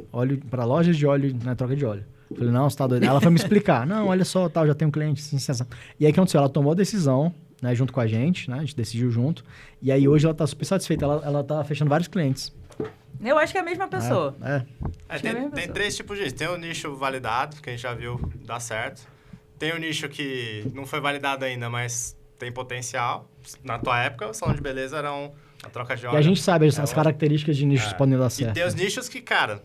lojas de óleo na troca de óleo. Eu falei, não, você tá doido. Ela foi me explicar. Não, olha só, tal, já tem um cliente, assim, assim, assim. E aí o que aconteceu? Ela tomou a decisão, né, junto com a gente, né? A gente decidiu junto. E aí hoje ela tá super satisfeita. Ela tá fechando vários clientes. Eu acho que é a mesma pessoa. Tem 3 tipos de nicho. Tem o nicho validado, que a gente já viu dar certo. Tem o nicho que não foi validado ainda, mas tem potencial. Na tua época, o salão de beleza era uma troca de óleo. E a gente sabe as outra. características de nichos que podem dar E certo. tem os nichos que, cara,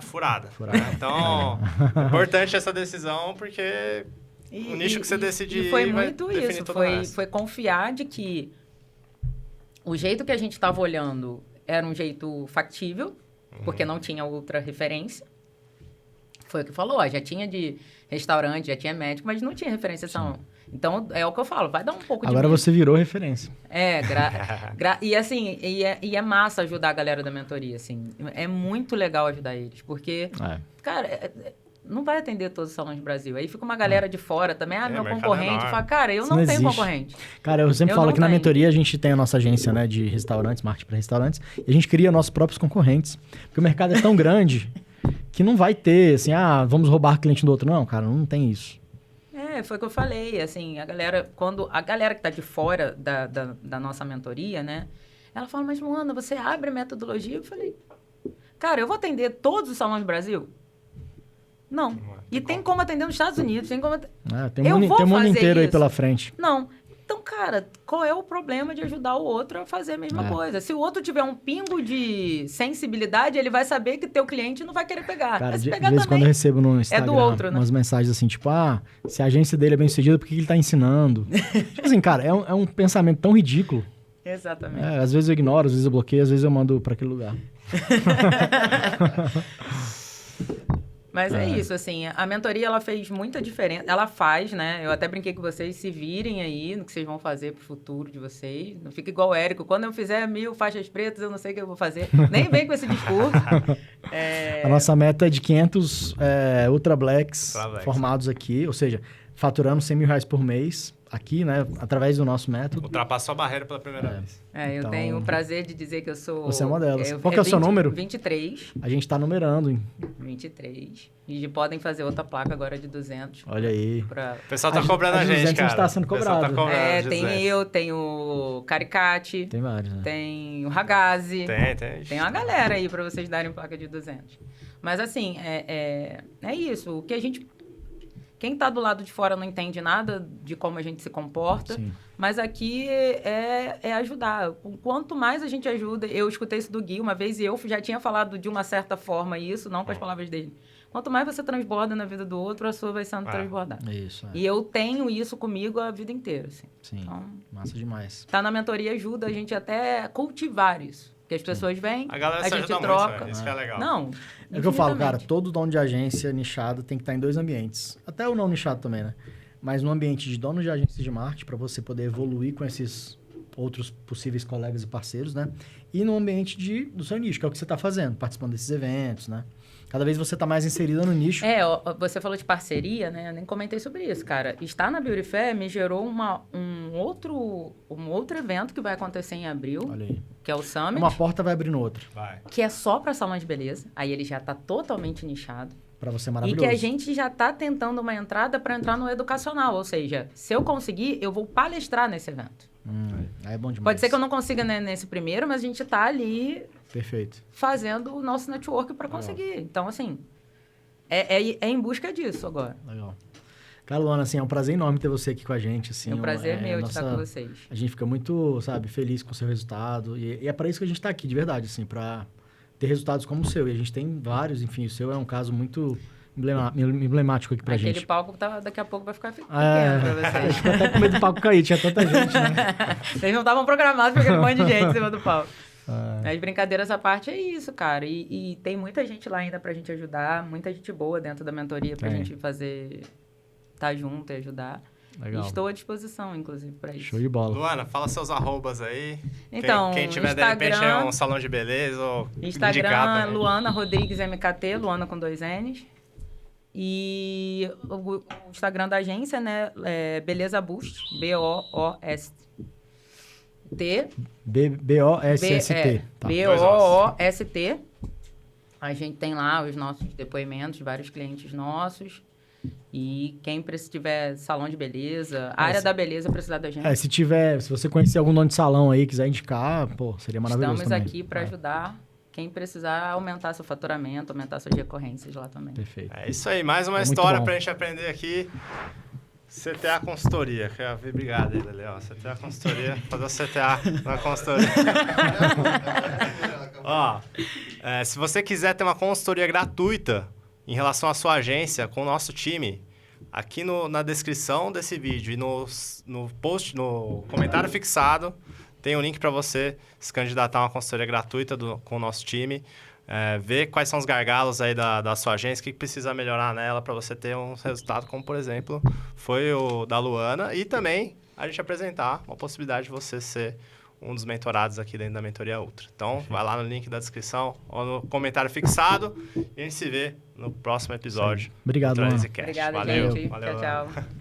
furada. Furada. Então, é importante essa decisão, porque o nicho que você decidir E foi vai muito definir isso, todo o resto. foi confiar de que o jeito que a gente estava olhando era um jeito factível, porque não tinha outra referência. Foi o que falou, já tinha de restaurante, já tinha médico, mas não tinha referência salão. Então, é o que eu falo, vai dar um pouco de Agora medo. você virou referência. E assim, é massa ajudar a galera da mentoria, assim. É muito legal ajudar eles, porque, cara, não vai atender todos os salões do Brasil. Aí fica uma galera de fora também, meu mercado concorrente. enorme. Fala, cara, eu Isso não não tenho existe. concorrente. Cara, eu sempre Eu falo não que na tenho. mentoria a gente tem a nossa agência, né, de restaurantes, marketing para restaurantes, e a gente cria nossos próprios concorrentes. Porque o mercado é tão grande que não vai ter, assim, vamos roubar cliente do outro. Não, cara, não tem isso. Foi o que eu falei, assim, quando a galera que tá de fora da nossa mentoria, né, ela fala, mas Luana, você abre a metodologia? Eu falei, cara, eu vou atender todos os salões do Brasil? Não. E tem como atender nos Estados Unidos, tem como... Tem Eu um mundo, vou tem um mundo fazer inteiro aí isso. pela frente. Não. Então, cara, qual é o problema de ajudar o outro a fazer a mesma coisa? Se o outro tiver um pingo de sensibilidade, ele vai saber que teu cliente não vai querer pegar. Cara, Mas se de pegar vez em quando eu também, recebo no Instagram outro, né? umas mensagens assim, tipo, se a agência dele é bem sucedida, por que ele tá ensinando? Tipo assim, cara, é um pensamento tão ridículo. Exatamente. Às vezes eu ignoro, às vezes eu bloqueio, às vezes eu mando pra aquele lugar. Mas é isso, assim, a mentoria, ela fez muita diferença. Ela faz, né? Eu até brinquei com vocês, se virem aí no que vocês vão fazer pro futuro de vocês. Não fica igual o Érico. Quando eu fizer 1000 faixas pretas, eu não sei o que eu vou fazer. Nem vem com esse discurso. A nossa meta é de 500 Ultra Blacks Blacks. formados aqui, ou seja, faturando R$100 mil por mês aqui, né? Através do nosso método. Ultrapassou a barreira pela primeira vez. Eu Então, tenho o prazer de dizer que eu sou... Você é uma delas. Qual que é o seu número? 23. A gente tá numerando, hein? 23. E podem fazer outra placa agora de 200. Olha aí. O pessoal tá cobrando a de gente, 200 cara. está sendo O pessoal cobrado. Tá cobrando de Tem 200. eu, tem o Caricati, Tem vários, né? tem o Ragazzi. Tem. Tem uma galera aí pra vocês darem placa de 200. Mas assim, é isso. O que a gente... Quem tá do lado de fora não entende nada de como a gente se comporta. Sim. Mas aqui é ajudar. Quanto mais a gente ajuda... Eu escutei isso do Gui uma vez e eu já tinha falado de uma certa forma isso, não com as palavras dele. Quanto mais você transborda na vida do outro, a sua vai sendo transbordada. Isso, E eu tenho isso comigo a vida inteira, assim. Sim, Então, massa demais. tá na mentoria ajuda a gente até cultivar isso. Porque as pessoas vêm, A galera se gente ajuda troca. muito, né? Isso que é legal. Não, É o que eu falo, cara, infinitamente. todo dono de agência nichado tem que estar em 2 ambientes. Até o não nichado também, né? Mas no ambiente de dono de agência de marketing, para você poder evoluir com esses outros possíveis colegas e parceiros, né? E no ambiente do seu nicho, que é o que você está fazendo, participando desses eventos, né? Cada vez você está mais inserida no nicho. Você falou de parceria, né? Eu nem comentei sobre isso, cara. Estar na Beauty Fair me gerou um outro evento que vai acontecer em abril, Olha aí. que é o Summit, Uma porta vai abrindo outra. Vai. que é só para salão de beleza. Aí ele já tá totalmente nichado. Para você é E maravilhoso. que a gente já tá tentando uma entrada para entrar no educacional. Ou seja, se eu conseguir, eu vou palestrar nesse evento. Aí é bom demais. Pode ser que eu não consiga, né, nesse primeiro, mas a gente tá ali Perfeito. fazendo o nosso network para conseguir. Então, assim, é em busca disso agora. Legal. Cara, Luana, assim, é um prazer enorme ter você aqui com a gente. Assim, É um prazer meu de nossa- estar com vocês. A gente fica muito, sabe, feliz com o seu resultado. E é para isso que a gente tá aqui, de verdade, assim, para ter resultados como o seu. E a gente tem vários, enfim, o seu é um caso muito emblemático aqui pra Aquele gente. palco daqui a pouco vai ficar pequeno É, pra eu vocês. fico até com medo do palco cair, tinha tanta gente, né? Vocês não estavam programados para aquele monte de gente em cima do palco. Mas brincadeiras à parte é isso, cara. E tem muita gente lá ainda pra gente ajudar, muita gente boa dentro da mentoria pra Tem. gente fazer, tá junto e ajudar. Legal. Estou à disposição, inclusive, para isso. Show de bola. Luana, fala seus arrobas aí. Então, quem tiver, Instagram, de repente, um salão de beleza ou Instagram, indicar também. Luana Rodrigues MKT, Luana com 2 N's. E o Instagram da agência, né, é Beleza Boost, B-O-O-S-T. B-O-S-S-T. Tá. B-O-O-S-T. A gente tem lá os nossos depoimentos, vários clientes nossos. E quem tiver salão de beleza, área da beleza, precisar da gente. Se você conhecer algum dono de salão aí, quiser indicar, pô, seria maravilhoso. Estamos também. aqui para ajudar quem precisar aumentar seu faturamento, aumentar suas recorrências lá também. Perfeito. É isso aí, mais uma história pra gente aprender aqui. CTA Consultoria. Obrigado aí, Léo. CTA Consultoria. Fazer o CTA na consultoria. Ó, se você quiser ter uma consultoria gratuita em relação à sua agência com o nosso time, aqui na descrição desse vídeo e no post, no comentário fixado, tem um link para você se candidatar a uma consultoria gratuita com o nosso time. Ver quais são os gargalos aí da sua agência, o que precisa melhorar nela para você ter um resultado como, por exemplo, foi o da Luana. E também a gente apresentar uma possibilidade de você ser um dos mentorados aqui dentro da Mentoria Ultra. Então, vai lá no link da descrição ou no comentário fixado e a gente se vê no próximo episódio. Obrigado, Luana. Obrigada, Valeu. gente. Valeu. Tchau, tchau.